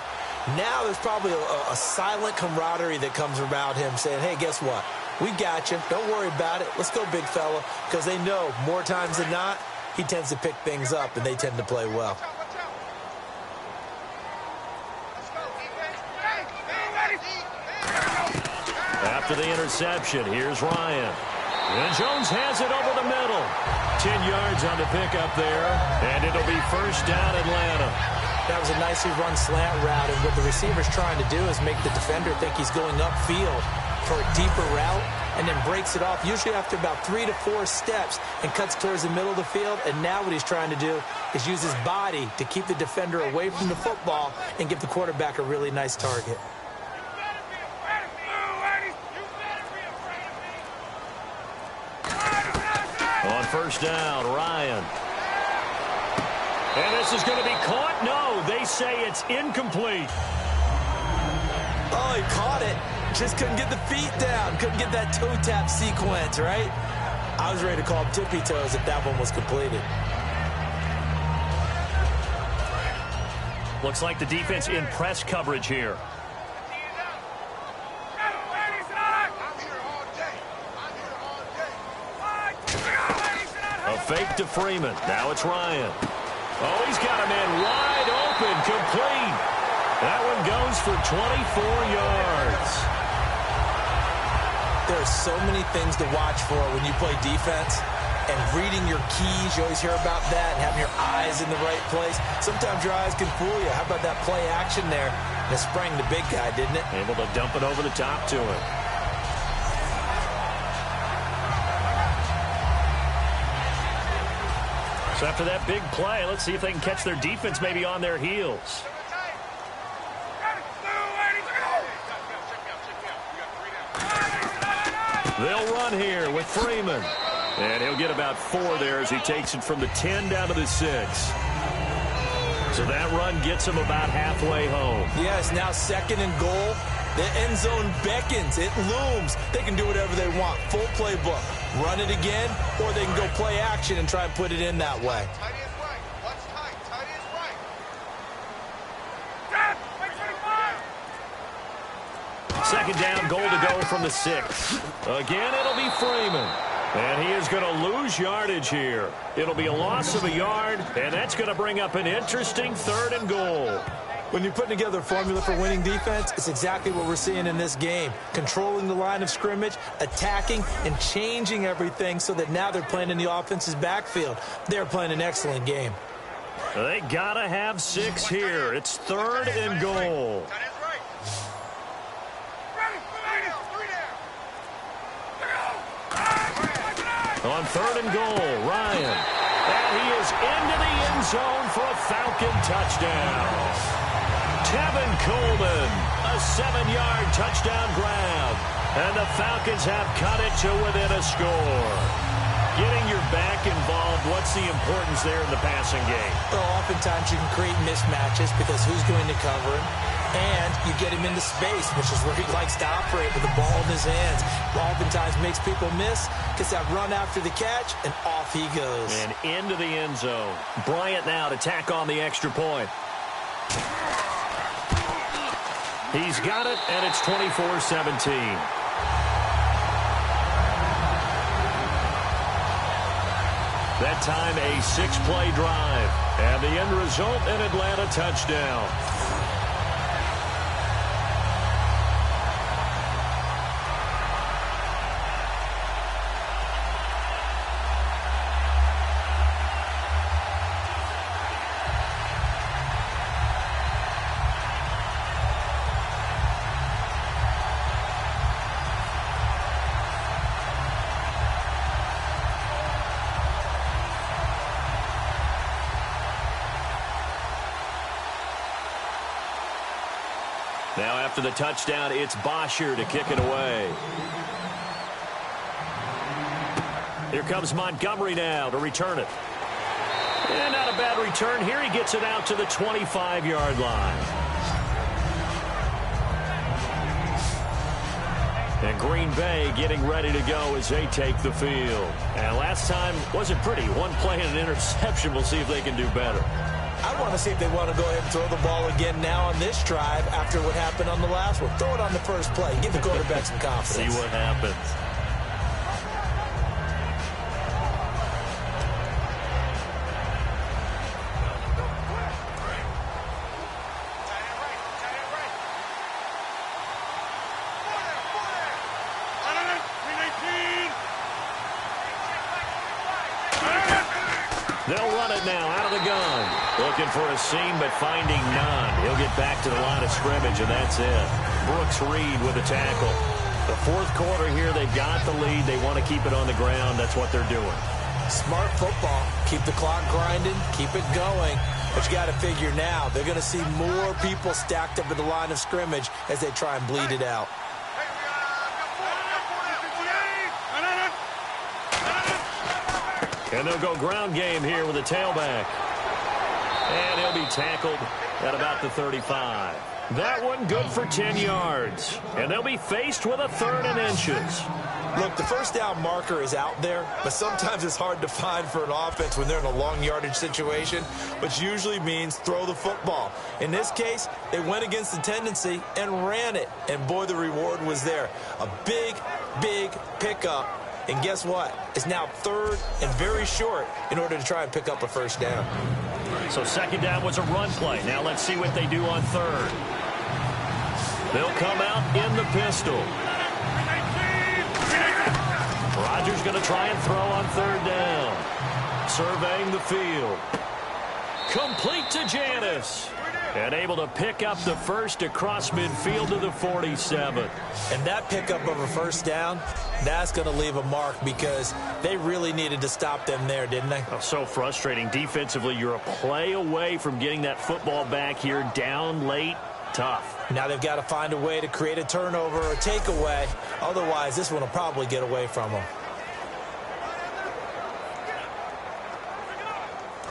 Now there's probably a silent camaraderie that comes about him saying, hey, guess what? We got you. Don't worry about it. Let's go, big fella. Because they know more times than not, he tends to pick things up, and they tend to play well. After the interception, here's Ryan. And Jones has it over the middle. 10 yards on the pickup there, and it'll be first down Atlanta. That was a nicely run slant route, and what the receiver's trying to do is make the defender think he's going upfield for a deeper route, and then breaks it off, usually after about 3 to 4 steps, and cuts towards the middle of the field. And now what he's trying to do is use his body to keep the defender away from the football and give the quarterback a really nice target. On first down, Ryan. And this is going to be caught. No, they say it's incomplete. Oh, he caught it. Just couldn't get the feet down. Couldn't get that toe tap sequence, right? I was ready to call him tippy toes if that one was completed. Looks like the defense in press coverage here. A fake to Freeman. Now it's Ryan. Oh, he's got a man wide open, complete. That one goes for 24 yards. There are so many things to watch for when you play defense. And reading your keys, you always hear about that, and having your eyes in the right place. Sometimes your eyes can fool you. How about that play action there? That sprang the big guy, didn't it? Able to dump it over the top to him. So after that big play, let's see if they can catch their defense maybe on their heels. They'll run here with Freeman. And he'll get about 4 there as he takes it from the 10 down to the 6. So that run gets him about halfway home. Yeah, it's now 2nd and goal. The end zone beckons. It looms. They can do whatever they want. Full playbook. Run it again, or they can go play action and try and put it in that way. Tight end right. Watch tight. Tight end right. Second down, goal to go from the 6. Again, it'll be Freeman. And he is going to lose yardage here. It'll be a loss of a yard, and that's going to bring up an interesting 3rd and goal. When you're putting together a formula for winning defense, it's exactly what we're seeing in this game. Controlling the line of scrimmage, attacking, and changing everything so that now they're playing in the offense's backfield. They're playing an excellent game. They got to have 6 here. It's 3rd and goal. Tight end right. On 3rd and goal, Ryan. And he is into the end zone for a Falcon touchdown. Tevin Coleman, a 7-yard touchdown grab. And the Falcons have cut it to within a score. Getting your back involved, what's the importance there in the passing game? Well, oftentimes you can create mismatches because who's going to cover him? And you get him into space, which is where he likes to operate with the ball in his hands. Oftentimes makes people miss, gets that run after the catch, and off he goes. And into the end zone. Bryant now to tack on the extra point. He's got it, and it's 24-17. That time, a 6-play drive. And the end result, an Atlanta touchdown. Now after the touchdown, it's Bosher to kick it away. Here comes Montgomery now to return it. And not a bad return here. He gets it out to the 25-yard line. And Green Bay getting ready to go as they take the field. And last time wasn't pretty. One play and an interception. We'll see if they can do better. I want to see if they want to go ahead and throw the ball again now on this drive after what happened on the last one. Throw it on the first play. Give the quarterback some confidence. See what happens. They'll run it now out of the gun. Looking for a seam, but finding none. He'll get back to the line of scrimmage, and that's it. Brooks Reed with a tackle. The 4th quarter here, they've got the lead. They want to keep it on the ground. That's what they're doing. Smart football. Keep the clock grinding. Keep it going. But you got to figure now, they're going to see more people stacked up at the line of scrimmage as they try and bleed it out. And they'll go ground game here with a tailback. And he'll be tackled at about the 35. That one good for 10 yards. And they'll be faced with a 3rd and inches. Look, the first down marker is out there, but sometimes it's hard to find for an offense when they're in a long yardage situation, which usually means throw the football. In this case, they went against the tendency and ran it. And boy, the reward was there. A big, big pickup. And guess what? It's now 3rd and very short in order to try and pick up a first down. So 2nd down was a run play. Now let's see what they do on 3rd. They'll come out in the pistol. Rodgers going to try and throw on 3rd down. Surveying the field. Complete to Janis. And able to pick up the first across midfield to the 47. And that pickup of a first down, that's going to leave a mark because they really needed to stop them there, didn't they? Oh, so frustrating. Defensively, you're a play away from getting that football back here down late. Tough. Now they've got to find a way to create a turnover or a takeaway. Otherwise, this one will probably get away from them.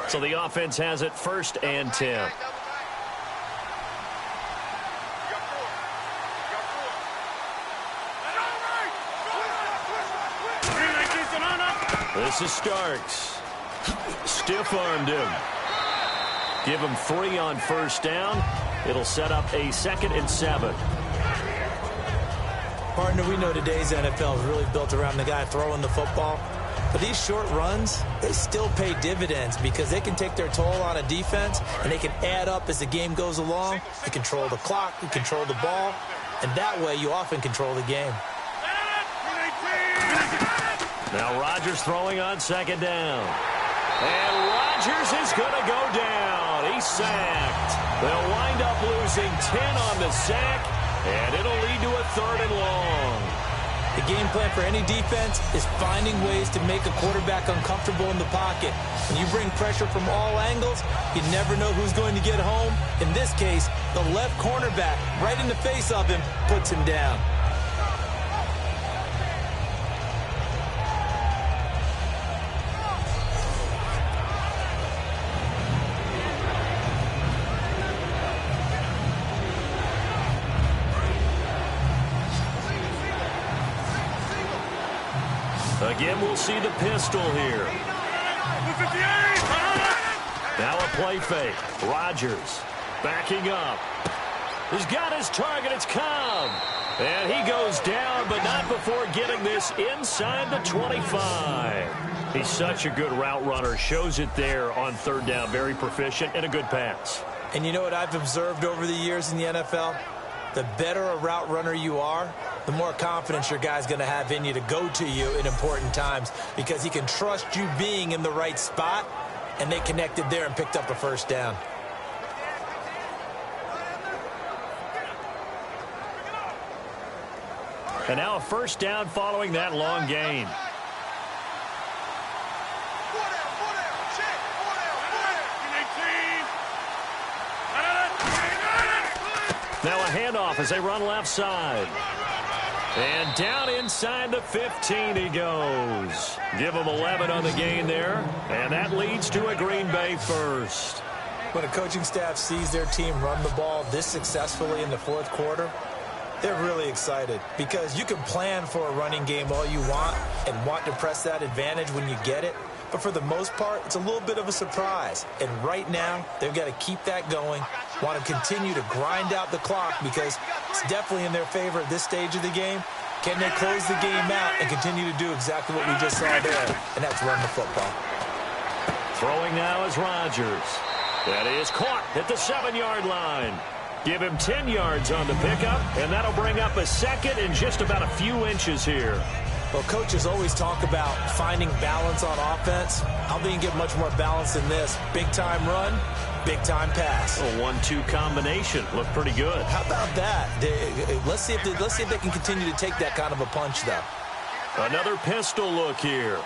So the offense has it 1st and 10. This is Starks. Stiff-armed him. Give him 3 on first down. It'll set up a 2nd and 7. Partner, we know today's NFL is really built around the guy throwing the football. But these short runs, they still pay dividends because they can take their toll on a defense and they can add up as the game goes along. You control the clock, you control the ball, and that way you often control the game. Now Rodgers throwing on 2nd down. And Rodgers is going to go down. He's sacked. They'll wind up losing 10 on the sack, and it'll lead to a 3rd and long. The game plan for any defense is finding ways to make a quarterback uncomfortable in the pocket. When you bring pressure from all angles, you never know who's going to get home. In this case, the left cornerback, right in the face of him, puts him down. Again, we'll see the pistol here. Now a play fake. Rodgers backing up. He's got his target. It's Cobb. And he goes down, but not before getting this inside the 25. He's such a good route runner. Shows it there on 3rd down. Very proficient and a good pass. And you know what I've observed over the years in the NFL? The better a route runner you are, the more confidence your guy's going to have in you to go to you in important times because he can trust you being in the right spot, and they connected there and picked up a 1st down. And now a 1st down following that long gain. Now a handoff as they run left side. And down inside the 15 he goes. Give him 11 on the gain there. And that leads to a Green Bay 1st. When a coaching staff sees their team run the ball this successfully in the 4th quarter, they're really excited because you can plan for a running game all you want and want to press that advantage when you get it. But for the most part, it's a little bit of a surprise. And right now, they've got to keep that going, want to continue to grind out the clock because it's definitely in their favor at this stage of the game. Can they close the game out and continue to do exactly what we just saw there? And that's run the football. Throwing now is Rodgers. That is caught at the 7-yard line. Give him 10 yards on the pickup, and that'll bring up a 2nd and just about a few inches here. Well, coaches always talk about finding balance on offense. How they can get much more balance than this? Big-time run, big-time pass. A 1-2 combination. Looked pretty good. How about that? Let's see if they can continue to take that kind of a punch, though. Another pistol look here.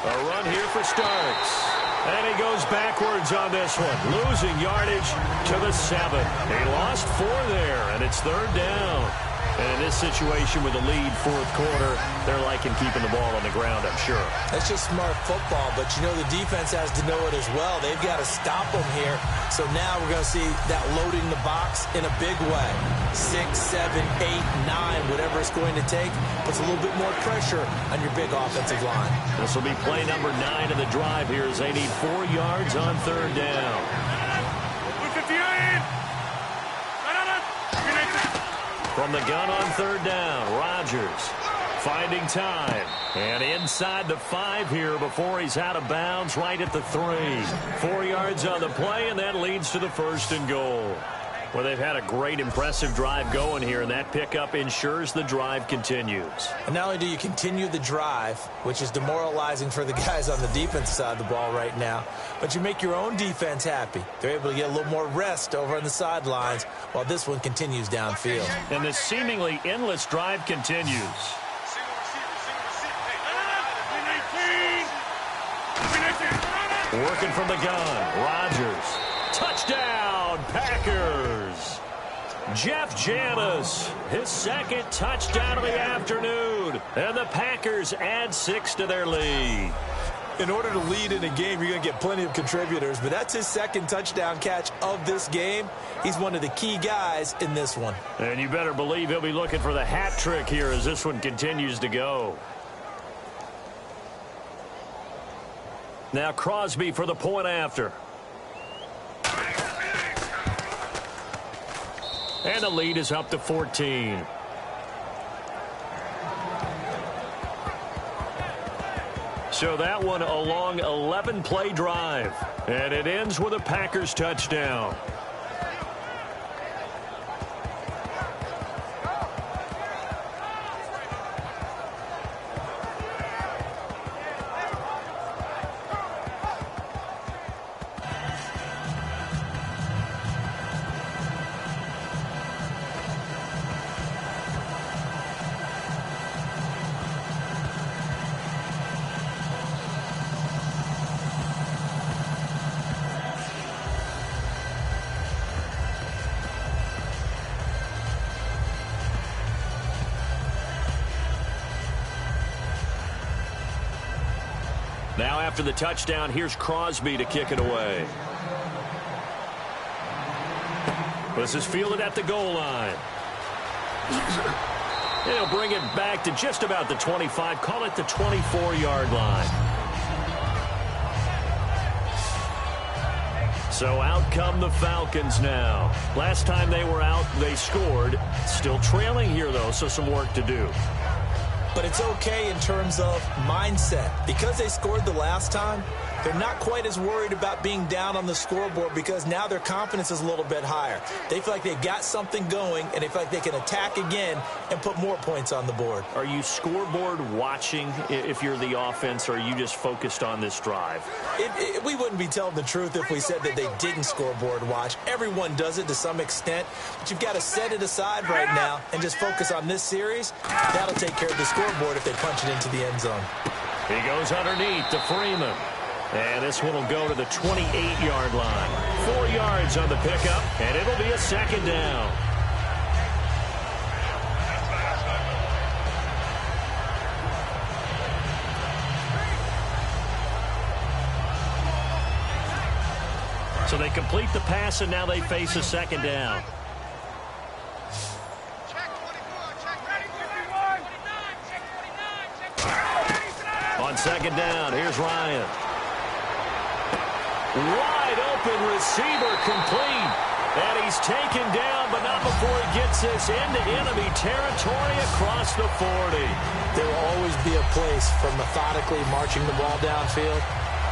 A run here for Starks. And he goes backwards on this one, losing yardage to the 7. He lost 4 there, and it's 3rd down. And in this situation with a lead 4th quarter, they're liking keeping the ball on the ground, I'm sure. That's just smart football, but you know the defense has to know it as well. They've got to stop them here. So now we're going to see that loading the box in a big way. 6, 7, 8, 9, whatever it's going to take, puts a little bit more pressure on your big offensive line. This will be play number 9 of the drive here as they need 4 yards on 3rd down. From the gun on 3rd down, Rodgers finding time. And inside the 5 here before he's out of bounds right at the 3. 4 yards on the play, and that leads to the 1st and goal. Well, they've had a great, impressive drive going here, and that pickup ensures the drive continues. And not only do you continue the drive, which is demoralizing for the guys on the defensive side of the ball right now, but you make your own defense happy. They're able to get a little more rest over on the sidelines while this one continues downfield. And this seemingly endless drive continues. Working from the gun, Rodgers. Touchdown, Packers. Jeff Janis, his 2nd touchdown of the afternoon. And the Packers add 6 to their lead. In order to lead in a game, you're going to get plenty of contributors, but that's his second touchdown catch of this game. He's one of the key guys in this one. And you better believe he'll be looking for the hat trick here as this one continues to go. Now Crosby for the point after. And the lead is up to 14. So that one a long 11-play drive. And it ends with a Packers touchdown. Now after the touchdown, here's Crosby to kick it away. This is fielded at the goal line. He'll bring it back to just about the 25, call it the 24-yard line. So out come the Falcons now. Last time they were out, they scored. Still trailing here, though, so some work to do. But it's okay in terms of mindset. Because they scored the last time, they're not quite as worried about being down on the scoreboard because now their confidence is a little bit higher. They feel like they've got something going, and they feel like they can attack again and put more points on the board. Are you scoreboard watching if you're the offense, or are you just focused on this drive? We wouldn't be telling the truth if we said that they didn't scoreboard watch. Everyone does it to some extent, but you've got to set it aside right now and just focus on this series. That'll take care of the scoreboard if they punch it into the end zone. He goes underneath to Freeman. And this one will go to the 28-yard line. 4 yards on the pickup, and it'll be a second down. So they complete the pass, and now they face a second down. On second down, here's Ryan. Wide open receiver complete. And he's taken down, but not before he gets this into enemy territory across the 40. There will always be a place for methodically marching the ball downfield.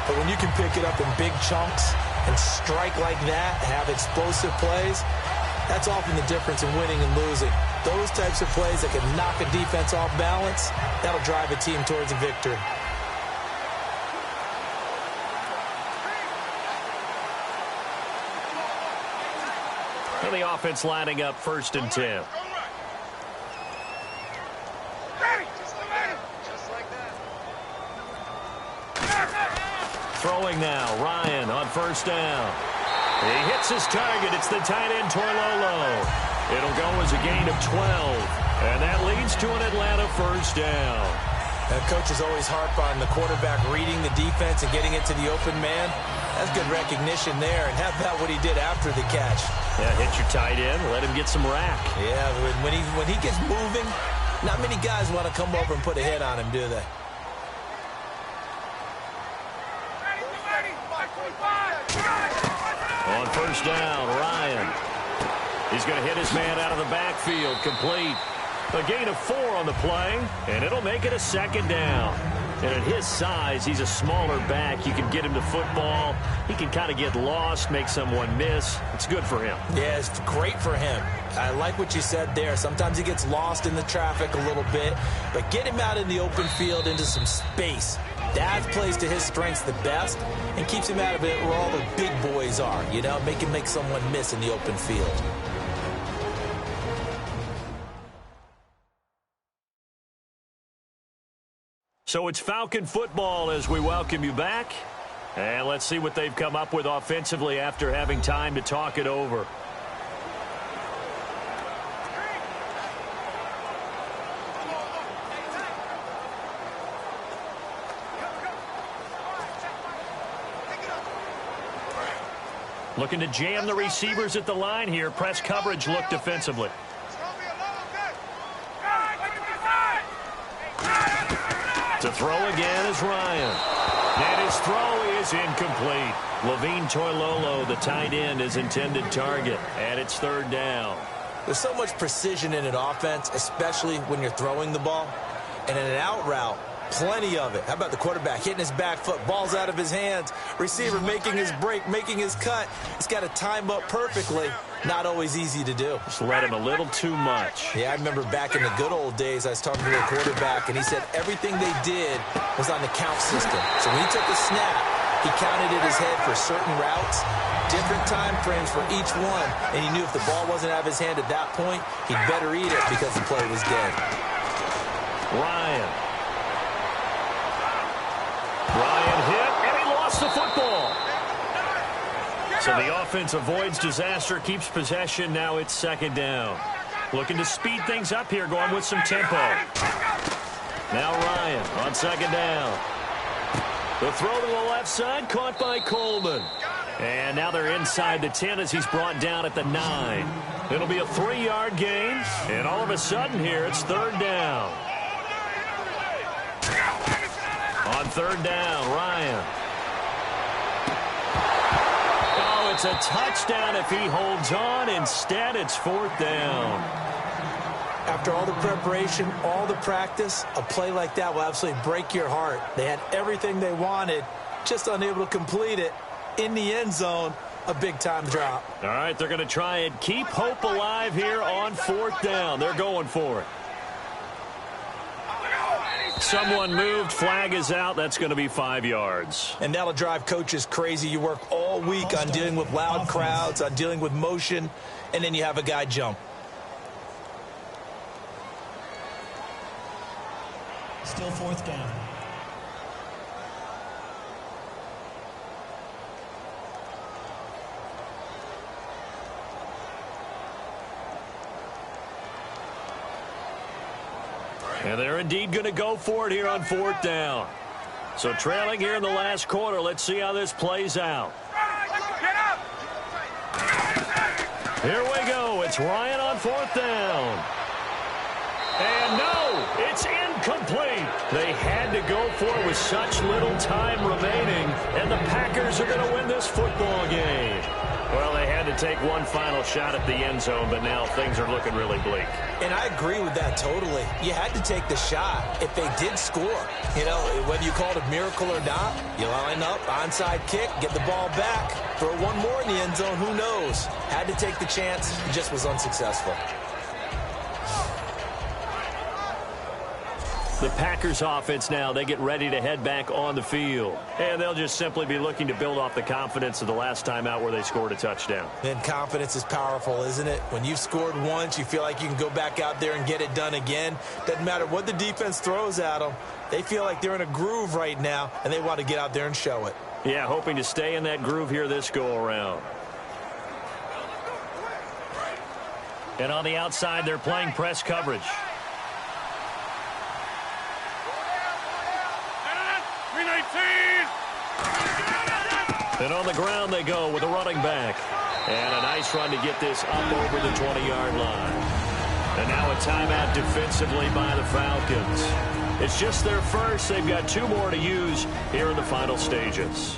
But when you can pick it up in big chunks and strike like that, have explosive plays, that's often the difference in winning and losing. Those types of plays that can knock a defense off balance, that'll drive a team towards a victory. And the offense lining up 1st and 10. Throwing now, Ryan on 1st down. He hits his target. It's the tight end, Torlolo. It'll go as a gain of 12. And that leads to an Atlanta 1st down. Coaches always harp on the quarterback reading the defense and getting it to the open man. That's good recognition there. And how about what he did after the catch? Yeah, hit your tight end, let him get some rack. Yeah, when he gets moving, not many guys want to come over and put a hit on him, do they? On 1st down, Ryan. He's going to hit his man out of the backfield, complete. A gain of 4 on the play, and it'll make it a second down. And at his size, he's a smaller back. You can get him to football. He can kind of get lost, make someone miss. It's good for him. Yeah, it's great for him. I like what you said there. Sometimes he gets lost in the traffic a little bit, but get him out in the open field into some space. That plays to his strengths the best and keeps him out of it where all the big boys are. You know, make him make someone miss in the open field. So it's Falcon football as we welcome you back. And let's see what they've come up with offensively after having time to talk it over. Looking to jam the receivers at the line here. Press coverage look defensively. To throw again is Ryan. And his throw is incomplete. Levine Toilolo, the tight end, is intended target. And it's third down. There's so much precision in an offense, especially when you're throwing the ball. And in an out route, plenty of it. How about the quarterback hitting his back foot, ball's out of his hands, receiver making his break, making his cut. He's got to time up perfectly. Not always easy to do. Just let him a little too much. Yeah, I remember back in the good old days, I was talking to a quarterback, and he said everything they did was on the count system. So when he took a snap, he counted in his head for certain routes, different time frames for each one, and he knew if the ball wasn't out of his hand at that point, he'd better eat it because the play was dead. Ryan hit, and he lost the football. So the offense avoids disaster, keeps possession. Now it's second down. Looking to speed things up here, going with some tempo. Now Ryan on second down. The throw to the left side, caught by Coleman. And now they're inside the 10 as he's brought down at the 9. It'll be a 3-yard gain, and all of a sudden here it's third down. On third down, Ryan. Oh, it's a touchdown if he holds on. Instead, it's fourth down. After all the preparation, all the practice, a play like that will absolutely break your heart. They had everything they wanted, just unable to complete it. In the end zone, a big-time drop. All right, they're going to try and keep hope alive here on fourth down. They're going for it. Someone moved. Flag is out. That's going to be 5 yards. And that'll drive coaches crazy. You work all week on dealing with loud crowds, on dealing with motion, and then you have a guy jump. Still fourth down. And they're indeed going to go for it here on fourth down. So trailing here in the last quarter. Let's see how this plays out. Here we go. It's Ryan on fourth down. And no, it's incomplete. They had to go for it with such little time remaining. And the Packers are going to win this football game. Well, they had to take one final shot at the end zone, but now things are looking really bleak. And I agree with that totally. You had to take the shot if they did score. You know, whether you call it a miracle or not, you line up, onside kick, get the ball back, throw one more in the end zone, who knows? Had to take the chance, just was unsuccessful. The Packers offense now, they get ready to head back on the field. And they'll just simply be looking to build off the confidence of the last time out where they scored a touchdown. And confidence is powerful, isn't it? When you've scored once, you feel like you can go back out there and get it done again. Doesn't matter what the defense throws at them. They feel like they're in a groove right now, and they want to get out there and show it. Yeah, hoping to stay in that groove here this go-around. And on the outside, they're playing press coverage. And on the ground they go with a running back. And a nice run to get this up over the 20-yard line. And now a timeout defensively by the Falcons. It's just their first. They've got 2 more to use here in the final stages.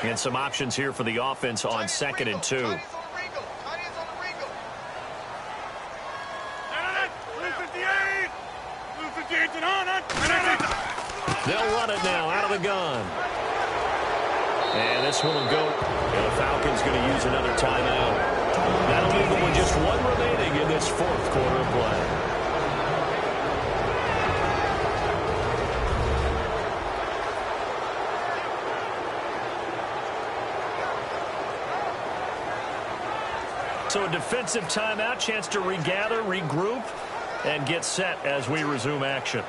And some options here for the offense on 2nd and 2. They'll run it now out of the gun. And this one will go. And the Falcons going to use another timeout. That'll leave them with just 1 remaining in this 4th quarter of play. So a defensive timeout, chance to regather, regroup, and get set as we resume action.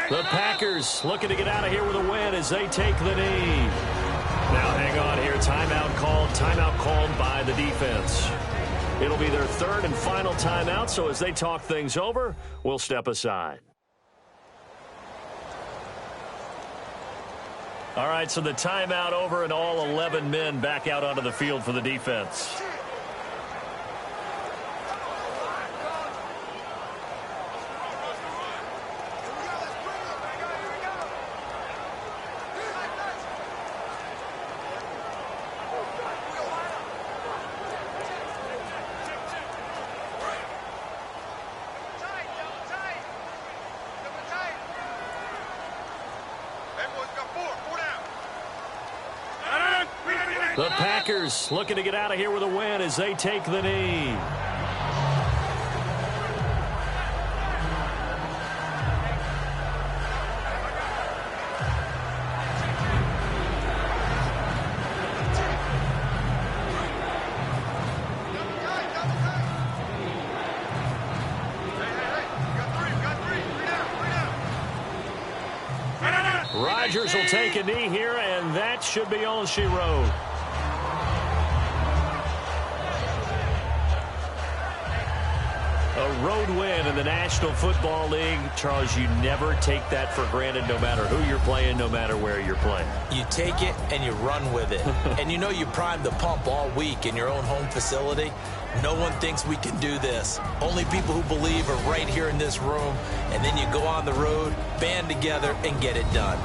The Packers looking to get out of here with a win as they take the knee. Now hang on here. Timeout called by the defense. It'll be their third and final timeout, so as they talk things over, we'll step aside. All right, so the timeout over and all 11 men back out onto the field for the defense. The Packers looking to get out of here with a win as they take the knee. Rodgers will take a knee here, and that should be all she wrote. A road win in the National Football League. Charles, you never take that for granted no matter who you're playing, no matter where you're playing. You take it and you run with it. And you know you primed the pump all week in your own home facility. No one thinks we can do this. Only people who believe are right here in this room. And then you go on the road, band together, and get it done.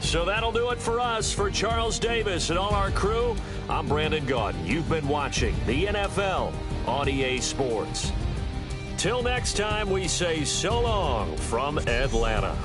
So that'll do it for us. For Charles Davis and all our crew, I'm Brandon Gaudin. You've been watching the NFL on EA Sports. Till next time, we say so long from Atlanta.